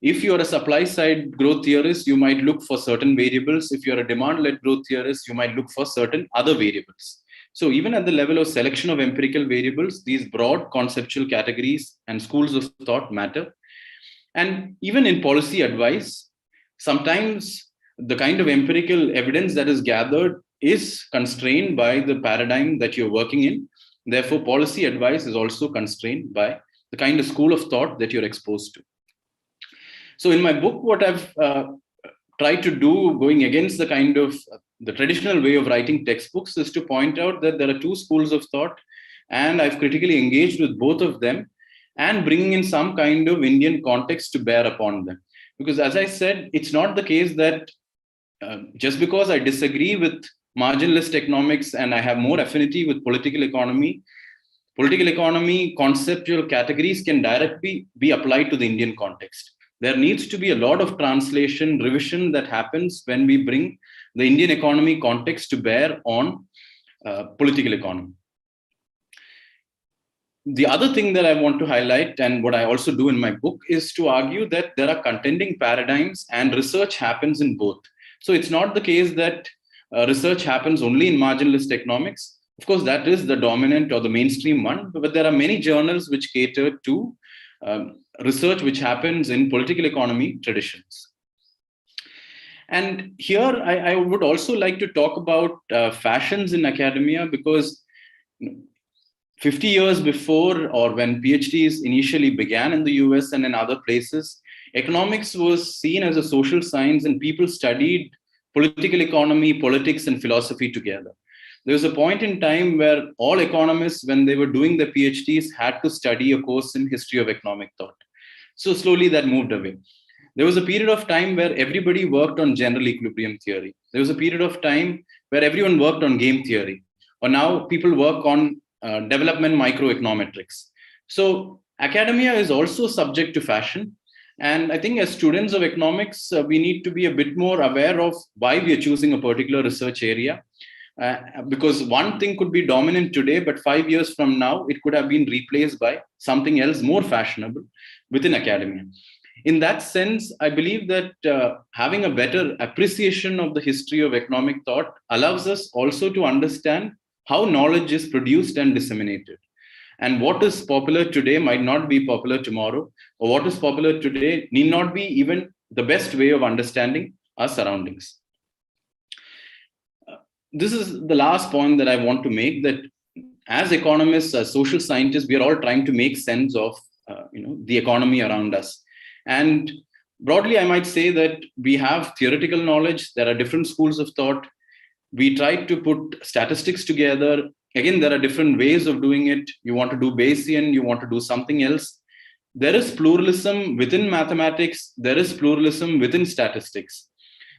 If you're a supply side growth theorist, you might look for certain variables. If you're a demand-led growth theorist, you might look for certain other variables. So even at the level of selection of empirical variables, these broad conceptual categories and schools of thought matter. And even in policy advice, sometimes the kind of empirical evidence that is gathered is constrained by the paradigm that you're working in. Therefore, policy advice is also constrained by the kind of school of thought that you're exposed to. So in my book, what I've tried to do, going against the kind of the traditional way of writing textbooks, is to point out that there are two schools of thought, and I've critically engaged with both of them and bringing in some kind of Indian context to bear upon them. Because as I said, it's not the case that just because I disagree with marginalist economics and I have more affinity with political economy, conceptual categories can directly be applied to the Indian context. There needs to be a lot of translation, revision that happens when we bring the Indian economy context to bear on political economy. The other thing that I want to highlight, and what I also do in my book, is to argue that there are contending paradigms and research happens in both. So it's not the case that research happens only in marginalist economics. Of course, that is the dominant or the mainstream one, but there are many journals which cater to research which happens in political economy traditions. And here I would also like to talk about fashions in academia, because 50 years before, or when PhDs initially began in the US and in other places, economics was seen as a social science and people studied political economy, politics, and philosophy together. There was a point in time where all economists, when they were doing their PhDs, had to study a course in history of economic thought. So slowly that moved away. There was a period of time where everybody worked on general equilibrium theory. There was a period of time where everyone worked on game theory. Or now people work on development microeconometrics. So academia is also subject to fashion. And I think as students of economics, we need to be a bit more aware of why we are choosing a particular research area. Because one thing could be dominant today, but 5 years from now, it could have been replaced by something else more fashionable within academia. In that sense, I believe that having a better appreciation of the history of economic thought allows us also to understand how knowledge is produced and disseminated. And what is popular today might not be popular tomorrow, or what is popular today need not be even the best way of understanding our surroundings. This is the last point that I want to make, that as economists, as social scientists, we are all trying to make sense of the economy around us. And broadly, I might say that we have theoretical knowledge. There are different schools of thought. We try to put statistics together. Again, there are different ways of doing it. You want to do Bayesian, you want to do something else. There is pluralism within mathematics. There is pluralism within statistics.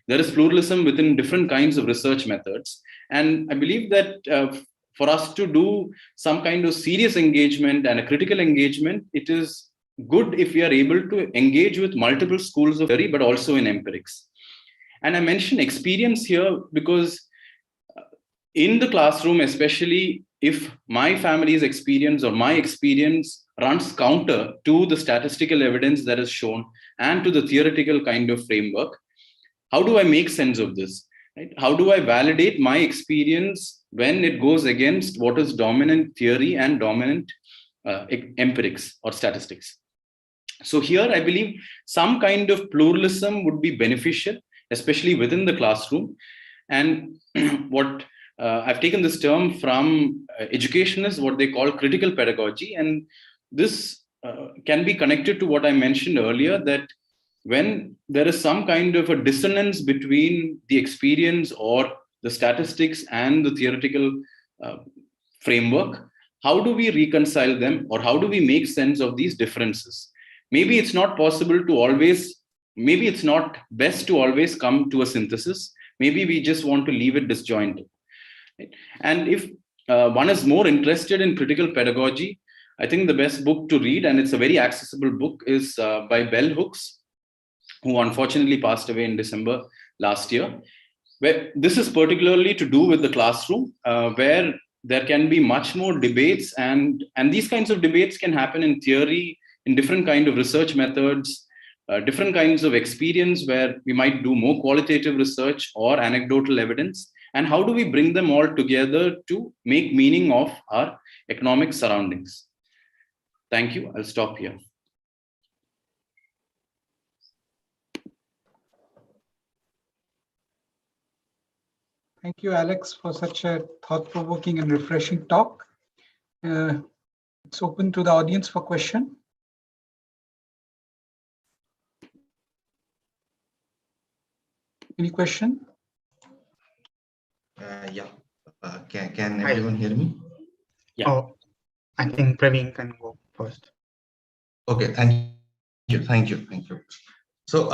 There is pluralism within different kinds of research methods. And I believe that for us to do some kind of serious engagement and a critical engagement, it is good if we are able to engage with multiple schools of theory, but also in empirics. And I mention experience here because in the classroom, especially if my family's experience or my experience runs counter to the statistical evidence that is shown and to the theoretical kind of framework, how do I make sense of this? Right? How do I validate my experience when it goes against what is dominant theory and dominant empirics or statistics? So here, I believe some kind of pluralism would be beneficial, especially within the classroom. And what I've taken this term from educationists, what they call critical pedagogy. And this can be connected to what I mentioned earlier, that when there is some kind of a dissonance between the experience or the statistics and the theoretical framework, how do we reconcile them, or how do we make sense of these differences? Maybe it's not possible to always, maybe it's not best to always come to a synthesis. Maybe we just want to leave it disjointed. Right? And if one is more interested in critical pedagogy, I think the best book to read, and it's a very accessible book, is by Bell Hooks, who unfortunately passed away in December last year. Where this is particularly to do with the classroom, where there can be much more debates, and these kinds of debates can happen in theory, in different kind of research methods, different kinds of experience where we might do more qualitative research or anecdotal evidence. And how do we bring them all together to make meaning of our economic surroundings? Thank you. I'll stop here. Thank you, Alex, for such a thought-provoking and refreshing talk. It's open to the audience for question. Any question? Yeah. Can everyone hear me? Yeah. Oh, I think Praveen can go first. Okay. Thank you. So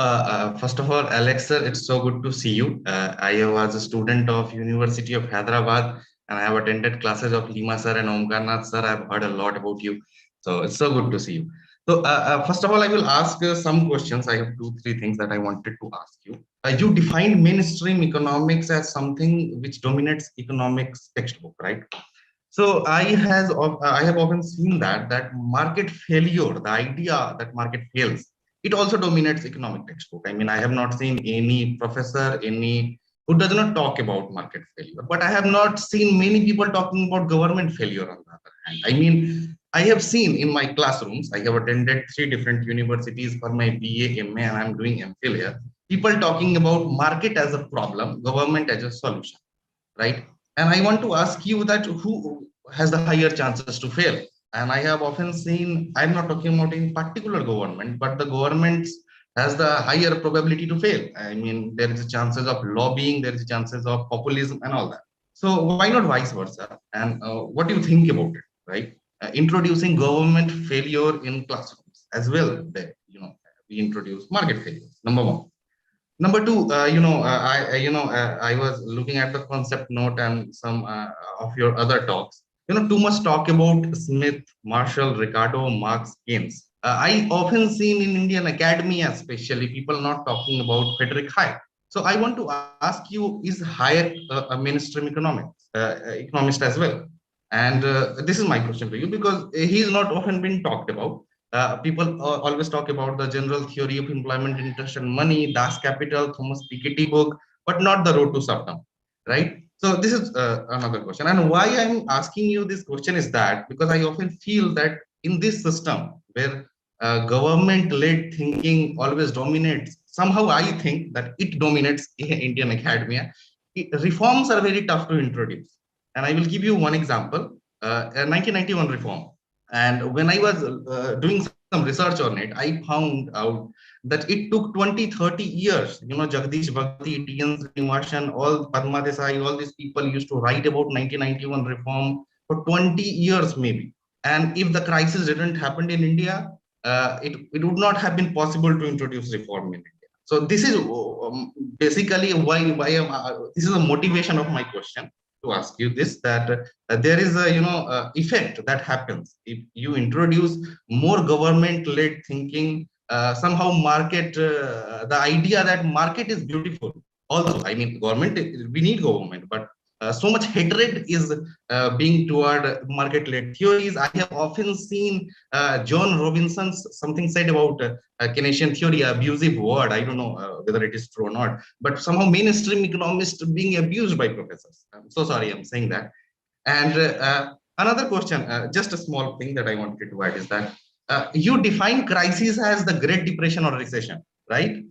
first of all, Alex sir, it's so good to see you. I was a student of University of Hyderabad, and I have attended classes of Lima sir and Omkarnath sir. I've heard a lot about you. So it's so good to see you. So first of all, I will ask some questions. I have 2-3 things that I wanted to ask you. You defined mainstream economics as something which dominates economics textbook, right? So I have often seen that market failure, the idea that market fails, it also dominates economic textbook. I mean, I have not seen any professor, who does not talk about market failure, but I have not seen many people talking about government failure on the other hand. I mean, I have seen in my classrooms, I have attended 3 different universities for my BA, MA, and I'm doing MPhil here. People talking about market as a problem, government as a solution, right? And I want to ask you that who has the higher chances to fail? And I have often seen, I'm not talking about any particular government, but the governments has the higher probability to fail. I mean, there is chances of lobbying, there is chances of populism and all that. So why not vice versa? And what do you think about it, right? Introducing government failure in classrooms as well. That, we introduce market failures. Number 1. Number 2, I was looking at the concept note and some of your other talks. Too much talk about Smith, Marshall, Ricardo, Marx, Keynes. I often seen in Indian academia, especially, people not talking about Frederick Hayek. So I want to ask you: is Hayek a mainstream economist as well? And this is my question to you, because he is not often been talked about. People always talk about the general theory of employment, interest, and money, Das Capital, Thomas Piketty book, but not the road to serfdom, right? So this is another question. And why I'm asking you this question is that because I often feel that in this system where government-led thinking always dominates, somehow I think that it dominates Indian academia. Reforms are very tough to introduce. And I will give you one example, a 1991 reform. And when I was doing some research on it, I found out that it took 20-30 years. Jagdish Bhakti, T.N. Srinivasan, all Padma Desai, all these people used to write about 1991 reform for 20 years maybe. And if the crisis didn't happen in India, it would not have been possible to introduce reform in India. So this is basically why this is the motivation of my question to ask you this, that there is a effect that happens if you introduce more government-led thinking. Somehow market, the idea that market is beautiful. Also, I mean, government, we need government, but so much hatred is being toward market-led theories. I have often seen John Robinson's something said about Keynesian theory, abusive word. I don't know whether it is true or not, but somehow mainstream economists being abused by professors. I'm so sorry I'm saying that. And another question, just a small thing that I wanted to add is that you define crisis as the Great Depression or recession, right?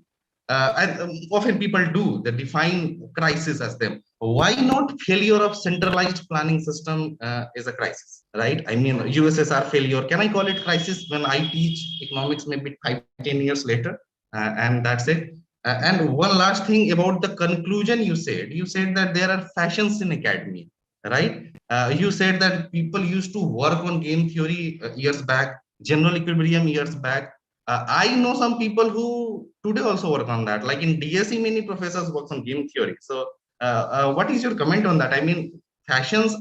Often people do, they define crisis as them. Why not failure of centralized planning system is a crisis, right? I mean, USSR failure, can I call it crisis when I teach economics maybe 5-10 years later? And that's it. And one last thing about the conclusion you said that there are fashions in academia, right? You said that people used to work on game theory years back, general equilibrium years back. I know some people who today also work on that. Like in DSE, many professors work on game theory. So, what is your comment on that? I mean, fashions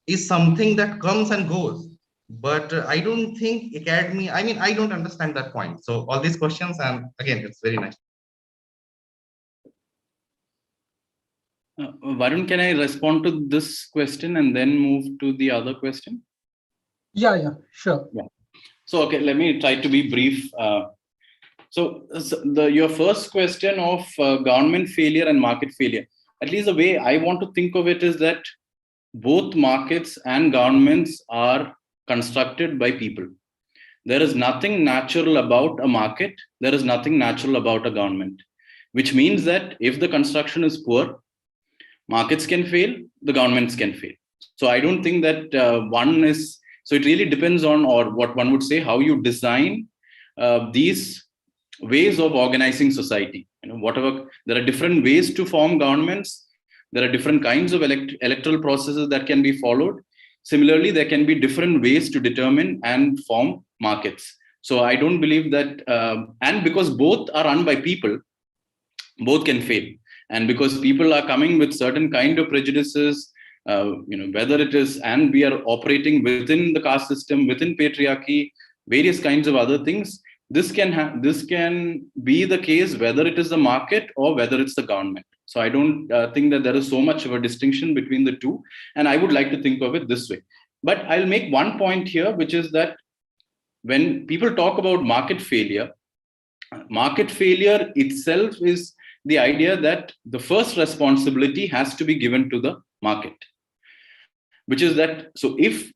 is something that comes and goes, but I don't think academy. I mean, I don't understand that point. So, all these questions, and again, it's very nice. Varun, can I respond to this question and then move to the other question? Yeah, sure. Yeah. So, okay, let me try to be brief. Your first question of government failure and market failure, at least the way I want to think of it is that both markets and governments are constructed by people. There is nothing natural about a market. There is nothing natural about a government, which means that if the construction is poor, markets can fail, the governments can fail. So I don't think that one is, so it really depends on, or what one would say, how you design these ways of organizing society. Whatever, there are different ways to form governments. There are different kinds of electoral processes that can be followed. Similarly, there can be different ways to determine and form markets. So I don't believe that, and because both are run by people, both can fail. And because people are coming with certain kind of prejudices, whether it is, and we are operating within the caste system, within patriarchy, various kinds of other things, this can be the case whether it is the market or whether it's the government. So I don't think that there is so much of a distinction between the two. And I would like to think of it this way. But I'll make one point here, which is that when people talk about market failure itself is the idea that the first responsibility has to be given to the market. Which is that, so if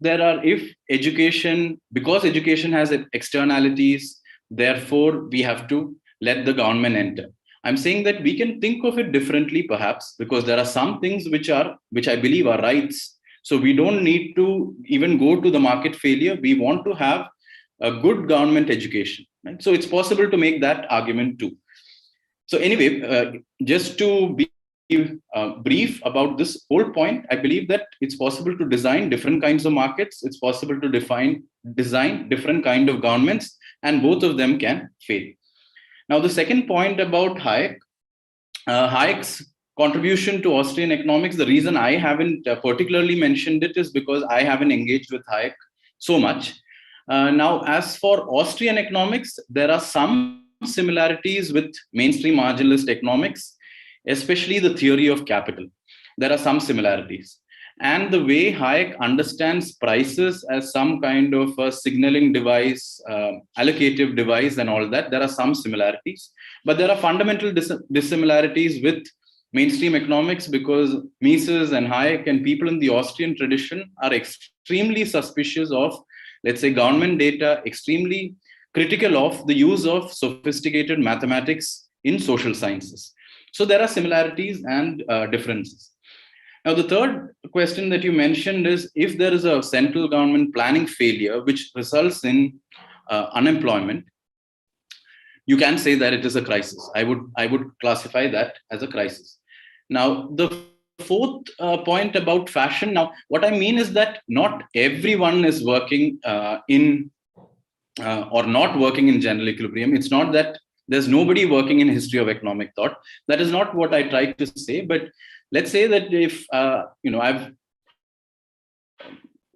education, because education has externalities, therefore we have to let the government enter. I'm saying that we can think of it differently, perhaps, because there are some things which I believe are rights. So we don't need to even go to the market failure. We want to have a good government education, right? So it's possible to make that argument too. So anyway, just to be brief about this whole point, I believe that it's possible to design different kinds of markets. It's possible to design different kind of governments, and both of them can fail. Now, the second point about Hayek, Hayek's contribution to Austrian economics, the reason I haven't particularly mentioned it is because I haven't engaged with Hayek so much. Now, as for Austrian economics, there are some similarities with mainstream marginalist economics, especially the theory of capital. There are some similarities. And the way Hayek understands prices as some kind of a signaling device, allocative device and all that, there are some similarities. But there are fundamental dissimilarities with mainstream economics, because Mises and Hayek and people in the Austrian tradition are extremely suspicious of, let's say, government data, extremely critical of the use of sophisticated mathematics in social sciences. So there are similarities and differences. Now, the third question that you mentioned is, if there is a central government planning failure, which results in unemployment, you can say that it is a crisis. I would classify that as a crisis. Now, the fourth point about fashion. Now, what I mean is that not everyone is working or not working in general equilibrium. It's not that there's nobody working in history of economic thought. That is not what I tried to say. But let's say that if, I've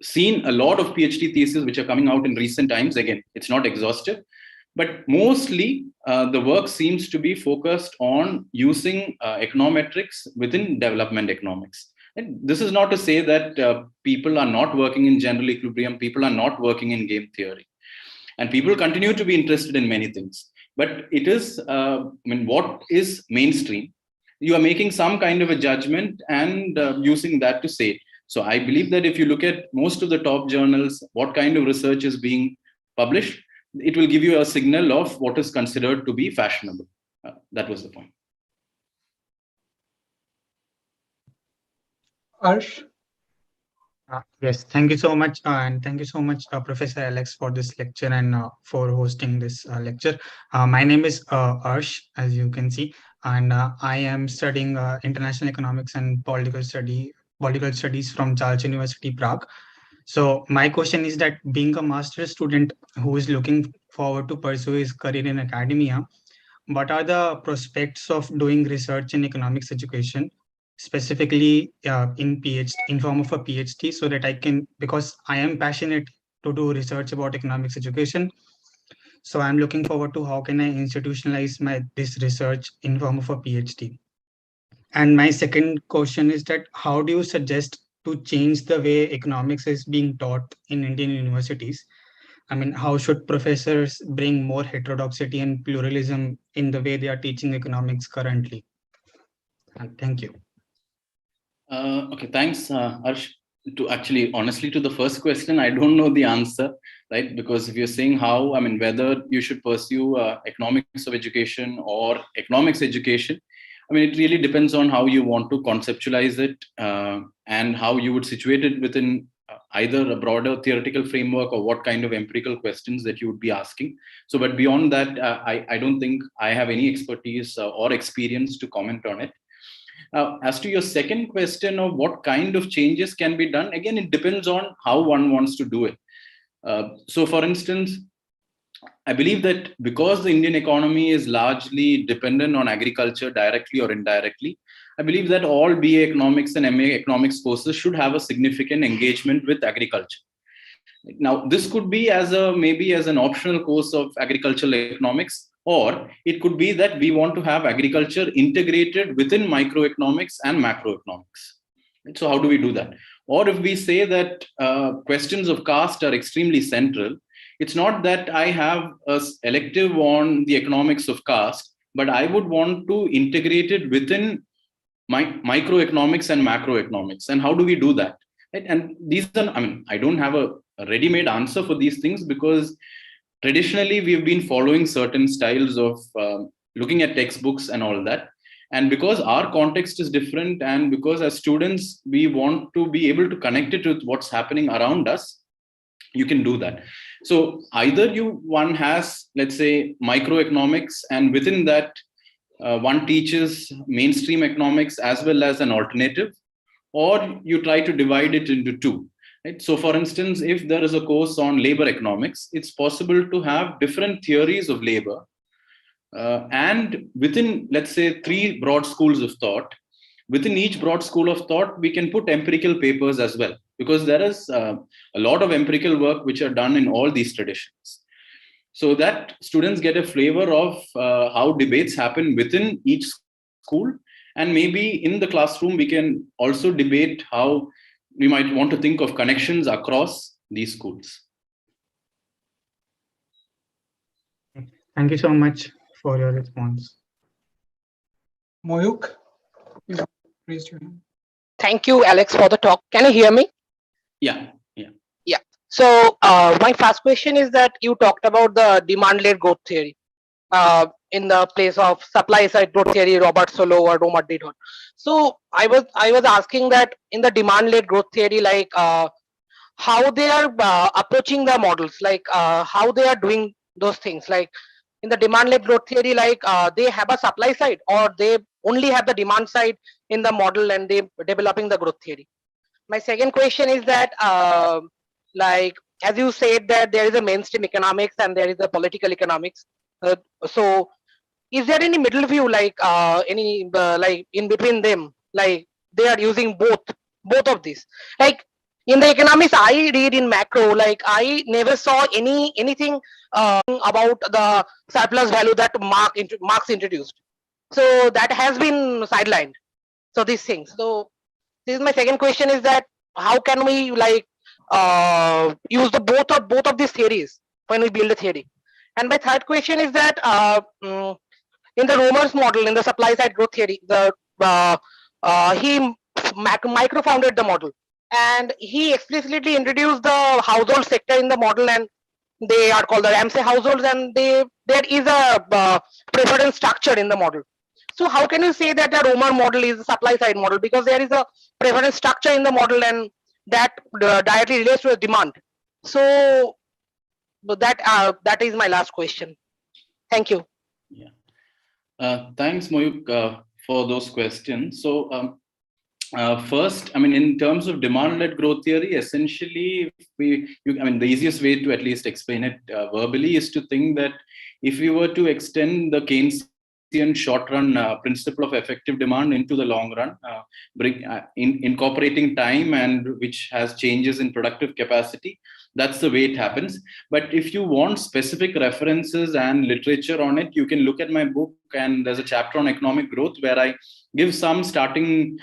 seen a lot of PhD theses which are coming out in recent times. Again, it's not exhaustive, but mostly the work seems to be focused on using econometrics within development economics. And this is not to say that people are not working in general equilibrium, people are not working in game theory. And people continue to be interested in many things. But it is, what is mainstream? You are making some kind of a judgment and using that to say. So I believe that if you look at most of the top journals, what kind of research is being published, it will give you a signal of what is considered to be fashionable. That was the point. Arsh? Yes, thank you so much. And thank you so much, Professor Alex, for this lecture and for hosting this lecture. My name is Arsh, as you can see, and I am studying international economics and political studies from Charles University, Prague. So my question is that being a master's student who is looking forward to pursue his career in academia, what are the prospects of doing research in economics education, specifically in form of a PhD, so that I can, because I am passionate to do research about economics education. So I'm looking forward to how can I institutionalize this research in form of a PhD. And my second question is that how do you suggest to change the way economics is being taught in Indian universities? I mean, how should professors bring more heterodoxy and pluralism in the way they are teaching economics currently? Thank you. Okay, thanks, Arsh. To actually, honestly, to the first question, I don't know the answer, right? Because if you're saying how, whether you should pursue economics of education or economics education, it really depends on how you want to conceptualize it and how you would situate it within either a broader theoretical framework or what kind of empirical questions that you would be asking. So, but beyond that, I don't think I have any expertise or experience to comment on it. As to your second question of what kind of changes can be done, again, it depends on how one wants to do it. So, for instance, I believe that because the Indian economy is largely dependent on agriculture directly or indirectly, I believe that all BA economics and MA economics courses should have a significant engagement with agriculture. Now, this could be maybe as an optional course of agricultural economics, or it could be that we want to have agriculture integrated within microeconomics and macroeconomics. So how do we do that? Or if we say that questions of caste are extremely central, it's not that I have a elective on the economics of caste, but I would want to integrate it within microeconomics and macroeconomics. And how do we do that? Right? And these are, I don't have a ready-made answer for these things, because traditionally we've been following certain styles of looking at textbooks and all that. And because our context is different, and because as students we want to be able to connect it with what's happening around us, you can do that. So either one has, let's say, microeconomics, and within that one teaches mainstream economics as well as an alternative, or you try to divide it into two. Right? So, for instance, if there is a course on labor economics, it's possible to have different theories of labor. And within, let's say, 3 broad schools of thought, within each broad school of thought, we can put empirical papers as well, because there is a lot of empirical work which are done in all these traditions. So that students get a flavor of how debates happen within each school. And maybe in the classroom, we can also debate how we might want to think of connections across these schools. Thank you so much for your response. Moyuk, please raise your hand. Thank you, Alex, for the talk. Can you hear me? Yeah. So my first question is that you talked about the demand-led growth theory in the place of supply-side growth theory, Robert Solow or Robert Didon. So I was asking that in the demand-led growth theory, like how they are approaching the models, like how they are doing those things. Like in the demand-led growth theory, like they have a supply side, or they only have the demand side in the model, and they developing the growth theory. My second question is that like as you said that there is a mainstream economics and there is a political economics, so is there any middle view, like any like in between them, like they are using both of these? Like in the economics I read in macro, like I never saw anything about the surplus value that Marx introduced, so that has been sidelined. So these things, so This is my second question, is that how can we like use the both of these theories when we build a theory? And my third question is that in the Romer's model, in the supply side growth theory, the he micro-founded the model, and he explicitly introduced the household sector in the model, and they are called the Ramsey households, and there is a preference structure in the model. So how can you say that the Romer model is a supply side model, because there is a preference structure in the model, and that directly relates to the demand? So that is my last question. Thank you. Thanks, Moyuk, for those questions. So first, I mean, in terms of demand-led growth theory, essentially, the easiest way to at least explain it verbally is to think that if we were to extend the Keynesian short-run principle of effective demand into the long run, incorporating time and which has changes in productive capacity, that's the way it happens. But if you want specific references and literature on it, you can look at my book, and there's a chapter on economic growth where I give some starting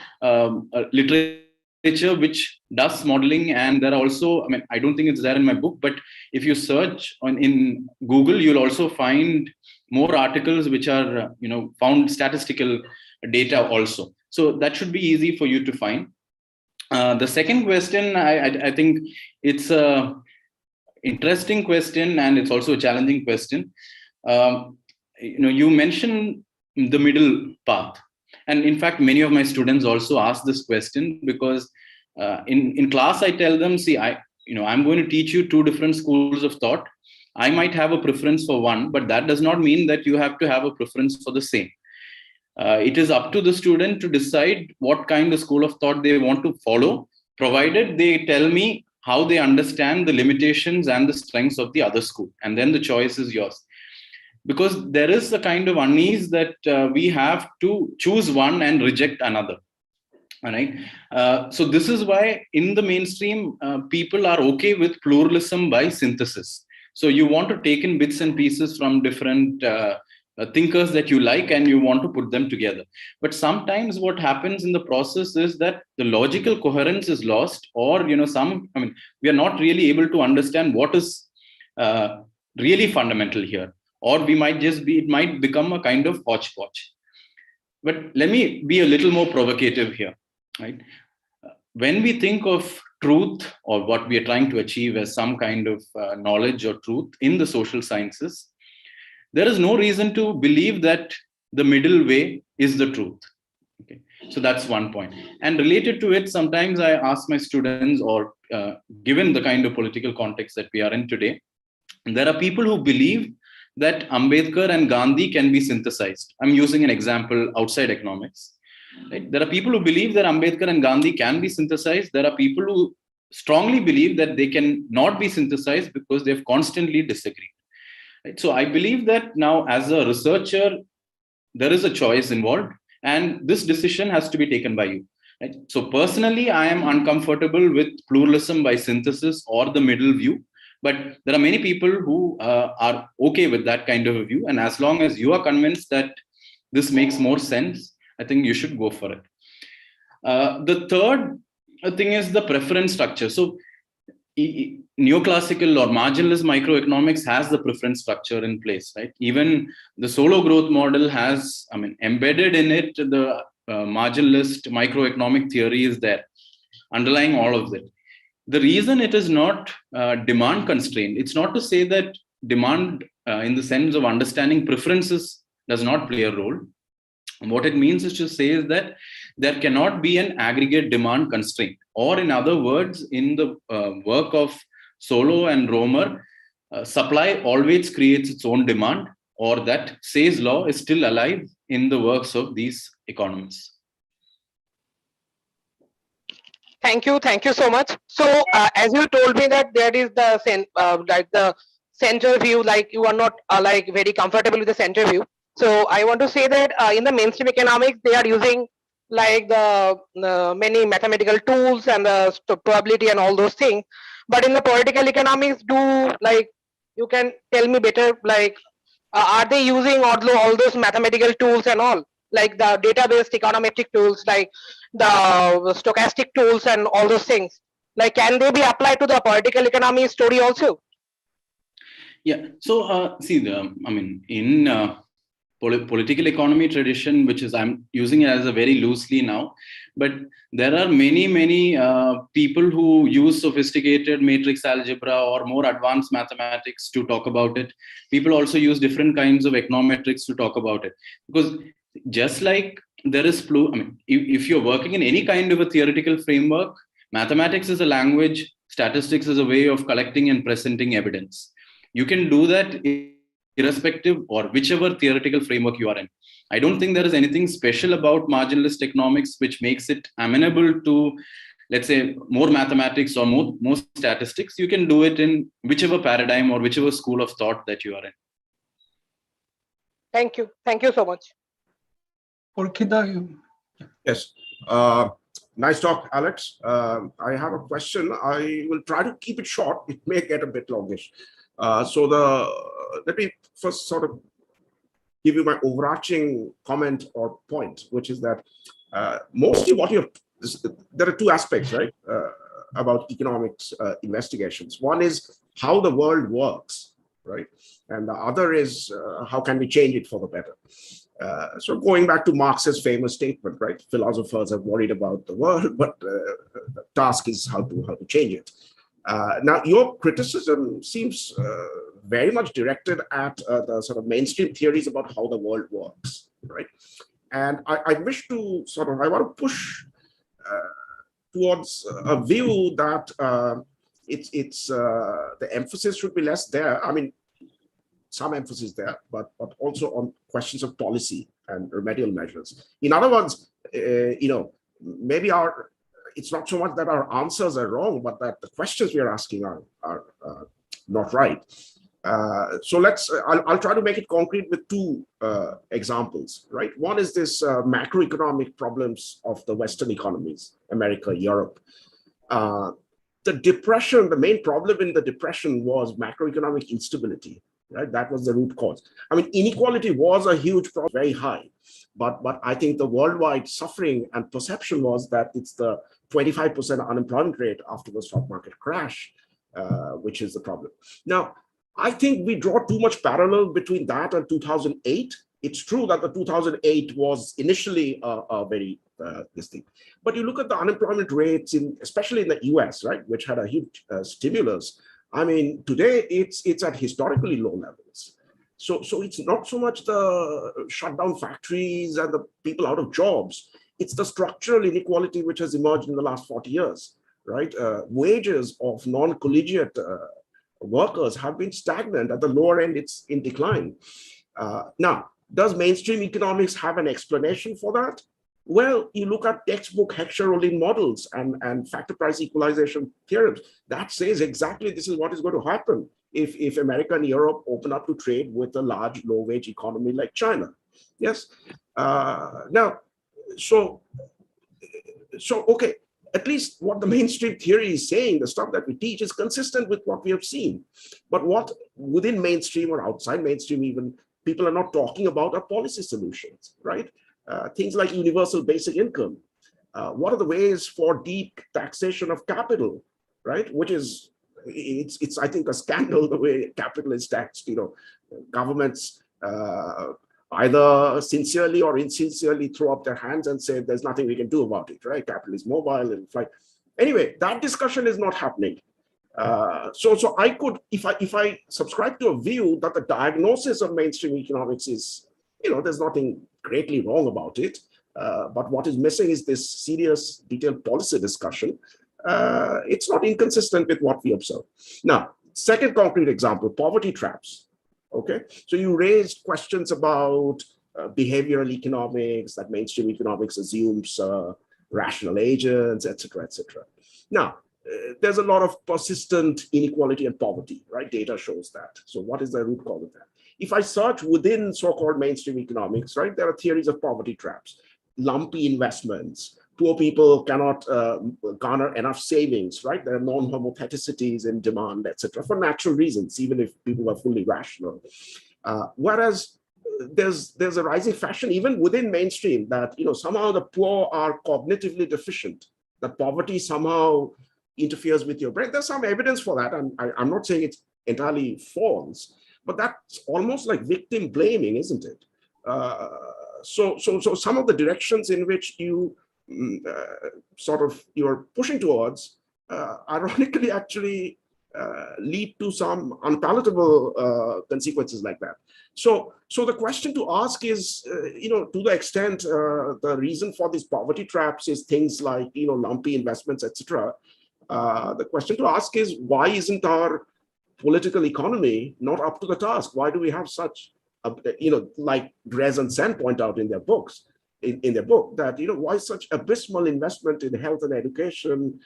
literature which does modeling. And there are also, I mean, I don't think it's there in my book, but if you search in Google, you'll also find more articles which are, found statistical data also. So that should be easy for you to find. The second question, I think it's a interesting question, and it's also a challenging question. You mentioned the middle path, and in fact, many of my students also ask this question, because in class I tell them, see, I'm going to teach you two different schools of thought. I might have a preference for one, but that does not mean that you have to have a preference for the same. It is up to the student to decide what kind of school of thought they want to follow, provided they tell me how they understand the limitations and the strengths of the other school. And then the choice is yours. Because there is a kind of unease that we have to choose one and reject another. All right. So this is why in the mainstream, people are okay with pluralism by synthesis. So you want to take in bits and pieces from different thinkers that you like, and you want to put them together. But sometimes what happens in the process is that the logical coherence is lost, or we are not really able to understand what is really fundamental here, or it might become a kind of hodgepodge. But let me be a little more provocative here, right? When we think of truth, or what we are trying to achieve as some kind of knowledge or truth in the social sciences, there is no reason to believe that the middle way is the truth. Okay, so that's one point. And related to it, sometimes I ask my students, or given the kind of political context that we are in today, there are people who believe that Ambedkar and Gandhi can be synthesized. I'm using an example outside economics. Right? There are people who believe that Ambedkar and Gandhi can be synthesized. There are people who strongly believe that they can not be synthesized because they've constantly disagreed. Right? So I believe that now, as a researcher, there is a choice involved, and this decision has to be taken by you. Right? So personally, I am uncomfortable with pluralism by synthesis or the middle view, but there are many people who are okay with that kind of a view. And as long as you are convinced that this makes more sense, I think you should go for it. The third thing is the preference structure. So neoclassical or marginalist microeconomics has the preference structure in place, right? Even the solo growth model has, embedded in it, the marginalist microeconomic theory is there, underlying all of it. The reason it is not demand constrained, it's not to say that demand in the sense of understanding preferences does not play a role. What it means is to say is that there cannot be an aggregate demand constraint, or in other words, in the work of Solow and Romer, supply always creates its own demand, or that Say's law is still alive in the works of these economists. Thank you so much. So as you told me that there is the center view, like you are not like very comfortable with the center view. So I want to say that in the mainstream economics, they are using like the many mathematical tools and the probability and all those things. But in the political economics, you can tell me better, like are they using all those mathematical tools and all, like the data-based econometric tools, like the stochastic tools and all those things. Like, can they be applied to the political economy story also? Yeah. So see, I mean, in political economy tradition, which is I'm using it as a very loosely now, but there are many people who use sophisticated matrix algebra or more advanced mathematics to talk about it. People also use different kinds of econometrics to talk about it, because just like there is I mean, if you're working in any kind of a theoretical framework, mathematics is a language, statistics is a way of collecting and presenting evidence. You can do that irrespective or whichever theoretical framework you are in. I don't think there is anything special about marginalist economics which makes it amenable to, let's say, more mathematics or more statistics. You can do it in whichever paradigm or whichever school of thought that you are in. Thank you. Thank you so much. Orkida, you. Yes. Nice talk, Alex. I have a question. I will try to keep it short. It may get a bit longish. Let me first sort of give you my overarching comment or point, which is that mostly what there are two aspects, right, about economics investigations. One is how the world works, right? And the other is how can we change it for the better? So going back to Marx's famous statement, right? Philosophers are worried about the world, but the task is how to change it. Now, your criticism seems very much directed at the sort of mainstream theories about how the world works, right? And I wish to I want to push towards a view that the emphasis should be less there. I mean, some emphasis there, but also on questions of policy and remedial measures. In other words, maybe it's not so much that our answers are wrong, but that the questions we are asking are not right. So I'll try to make it concrete with two examples, right? One is this macroeconomic problems of the Western economies, America, Europe. The depression, the main problem in the depression was macroeconomic instability, right? That was the root cause. I mean, inequality was a huge problem, very high, but I think the worldwide suffering and perception was that it's the 25% unemployment rate after the stock market crash, which is the problem. Now, I think we draw too much parallel between that and 2008. It's true that the 2008 was initially a very this thing, but you look at the unemployment rates especially in the US, right, which had a huge stimulus. I mean, today it's at historically low levels. So it's not so much the shut down factories and the people out of jobs. It's the structural inequality which has emerged in the last 40 years, right? Wages of non-collegiate workers have been stagnant. At the lower end, it's in decline. Now, does mainstream economics have an explanation for that? Well, you look at textbook Heckscher-Ohlin models and factor price equalization theorems. That says exactly this is what is going to happen if America and Europe open up to trade with a large low-wage economy like China. Yes. Now, so okay, at least what the mainstream theory is saying, the stuff that we teach is consistent with what we have seen. But what within mainstream or outside mainstream even, people are not talking about are policy solutions, right? Things like universal basic income. What are the ways for deep taxation of capital, right? Which is, it's I think a scandal the way capital is taxed. Governments either sincerely or insincerely throw up their hands and say there's nothing we can do about it, right? Capital is mobile and flight. Anyway, that discussion is not happening. So I could, if I subscribe to a view that the diagnosis of mainstream economics is, there's nothing greatly wrong about it, but what is missing is this serious detailed policy discussion. It's not inconsistent with what we observe. Now, second concrete example, poverty traps. Okay, so you raised questions about behavioral economics, that mainstream economics assumes rational agents, etc., etc. Now, there's a lot of persistent inequality and poverty, right? Data shows that. So what is the root cause of that? If I search within so-called mainstream economics, right, there are theories of poverty traps, lumpy investments, poor people cannot garner enough savings, right? There are non-homopaticities in demand, etc., for natural reasons, even if people are fully rational. Whereas there's a rising fashion even within mainstream that somehow the poor are cognitively deficient, that poverty somehow interferes with your brain. There's some evidence for that, and I'm not saying it's entirely false, but that's almost like victim blaming, isn't it? So some of the directions in which you're pushing towards, ironically, actually lead to some unpalatable consequences like that. So the question to ask is, to the extent the reason for these poverty traps is things like, lumpy investments, etc. The question to ask is, why isn't our political economy not up to the task? Why do we have such, like Grez and Sen point out in their books, in their book, that, why such abysmal investment in health and education?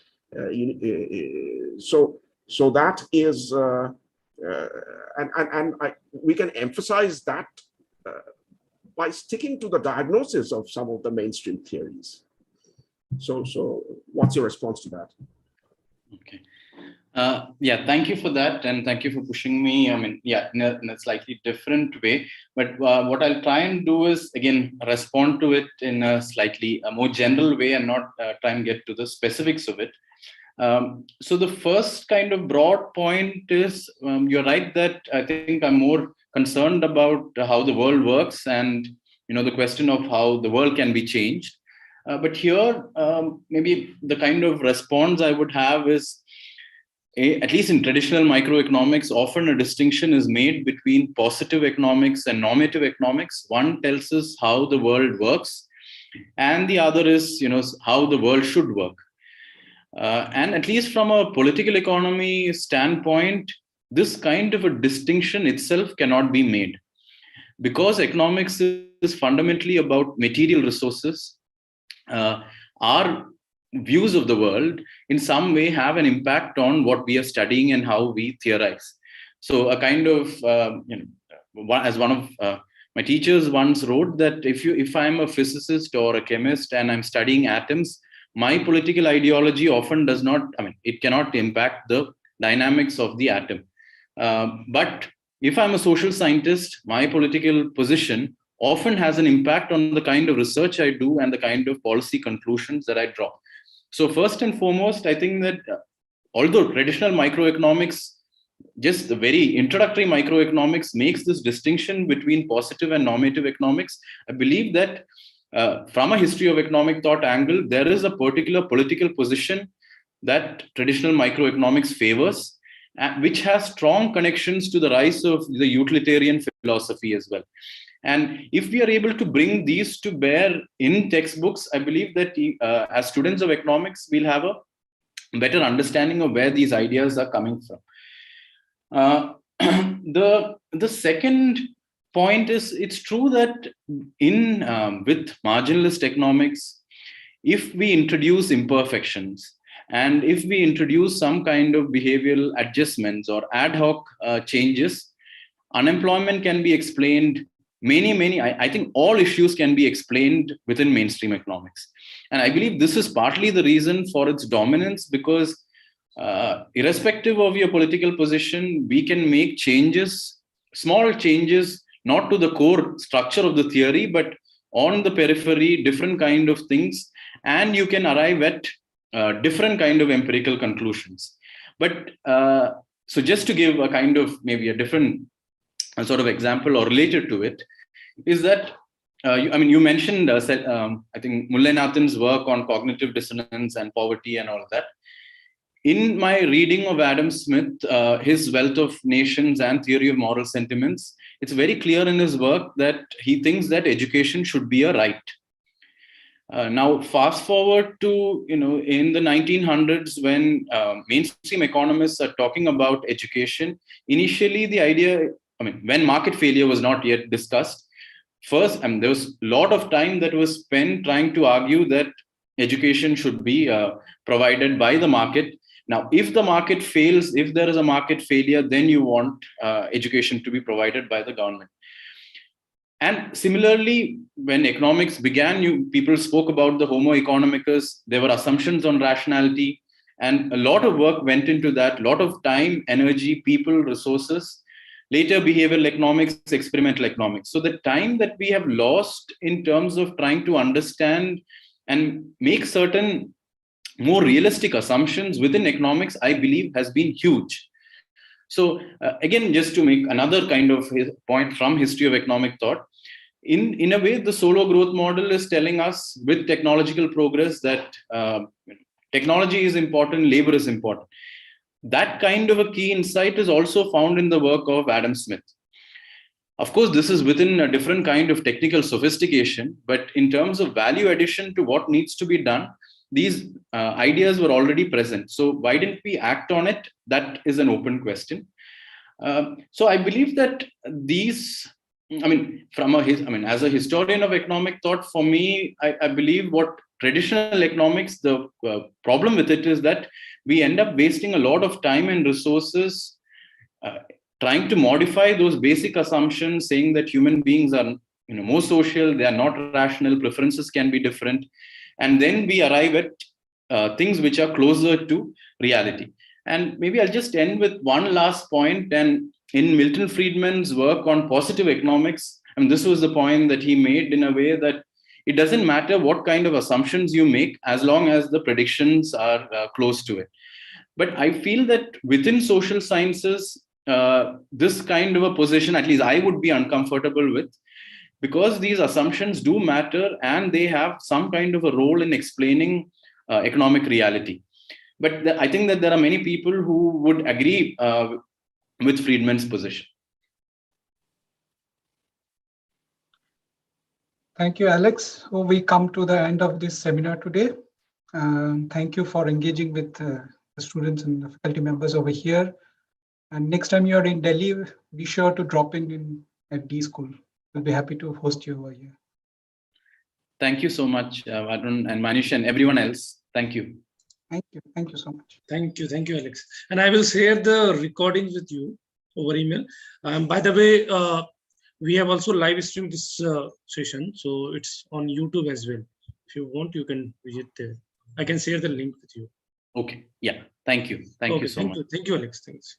So that is, we can emphasize that by sticking to the diagnosis of some of the mainstream theories. So what's your response to that? Okay. Yeah, thank you for that, and thank you for pushing me. I mean, yeah, in a slightly different way. But what I'll try and do is, again, respond to it in a slightly more general way and not try and get to the specifics of it. So the first kind of broad point is, you're right that I think I'm more concerned about how the world works and, the question of how the world can be changed. But here, maybe the kind of response I would have is, at least in traditional microeconomics, often a distinction is made between positive economics and normative economics. One tells us how the world works, and the other is, how the world should work. And at least from a political economy standpoint, this kind of a distinction itself cannot be made, because economics is fundamentally about material resources. Our views of the world in some way have an impact on what we are studying and how we theorize. So a kind of, as one of my teachers once wrote, that if I'm a physicist or a chemist and I'm studying atoms, my political ideology often does not, it cannot impact the dynamics of the atom. But if I'm a social scientist, my political position often has an impact on the kind of research I do and the kind of policy conclusions that I draw. So first and foremost, I think that although traditional microeconomics, just the very introductory microeconomics makes this distinction between positive and normative economics, I believe that from a history of economic thought angle, there is a particular political position that traditional microeconomics favors, which has strong connections to the rise of the utilitarian philosophy as well. And if we are able to bring these to bear in textbooks, I believe that as students of economics, we'll have a better understanding of where these ideas are coming from. The second point is, it's true that with marginalist economics, if we introduce imperfections and if we introduce some kind of behavioral adjustments or ad hoc changes, unemployment can be explained. I think all issues can be explained within mainstream economics. And I believe this is partly the reason for its dominance, because irrespective of your political position, we can make changes, small changes, not to the core structure of the theory, but on the periphery, different kind of things, and you can arrive at different kind of empirical conclusions. But so just to give a kind of maybe a different sort of example or related to it, is that you mentioned I think Mullenathan's work on cognitive dissonance and poverty and all of that. In my reading of Adam Smith, his Wealth of Nations and Theory of Moral Sentiments, it's very clear in his work that he thinks that education should be a right. Now, fast forward to, in the 1900s, when mainstream economists are talking about education, initially the idea, when market failure was not yet discussed, first, there was a lot of time that was spent trying to argue that education should be provided by the market. Now, if the market fails, if there is a market failure, then you want education to be provided by the government. And similarly, when economics began, people spoke about the Homo economicus. There were assumptions on rationality, and a lot of work went into that, a lot of time, energy, people, resources. later behavioral economics, experimental economics. So the time that we have lost in terms of trying to understand and make certain more realistic assumptions within economics, I believe, has been huge. So again, just to make another kind of point from history of economic thought, in a way, the solo growth model is telling us with technological progress that technology is important, labor is important. That kind of a key insight is also found in the work of Adam Smith. Of course, this is within a different kind of technical sophistication, but in terms of value addition to what needs to be done, these ideas were already present. So why didn't we act on it? That is an open question. So I believe that these, as a historian of economic thought, for me, I believe what traditional economics, the problem with it is that we end up wasting a lot of time and resources trying to modify those basic assumptions, saying that human beings are more social, they are not rational, preferences can be different. And then we arrive at things which are closer to reality. And maybe I'll just end with one last point. And in Milton Friedman's work on positive economics, this was the point that he made in a way that it doesn't matter what kind of assumptions you make as long as the predictions are close to it. But I feel that within social sciences, this kind of a position, at least I would be uncomfortable with, because these assumptions do matter and they have some kind of a role in explaining economic reality. But I think that there are many people who would agree with Friedman's position. Thank you, Alex. So we come to the end of this seminar today. Thank you for engaging with the students and the faculty members over here. And next time you are in Delhi, be sure to drop in at D School. We'll be happy to host you over here. Thank you so much, Arun and Manish and everyone else. Thank you. Thank you. Thank you so much. Thank you, Alex. And I will share the recordings with you over email. By the way, we have also live streamed this session, so it's on YouTube as well. If you want, you can visit there. I can share the link with you. Okay. Yeah. Thank you. Thank you so much. Thank you, Alex. Thanks.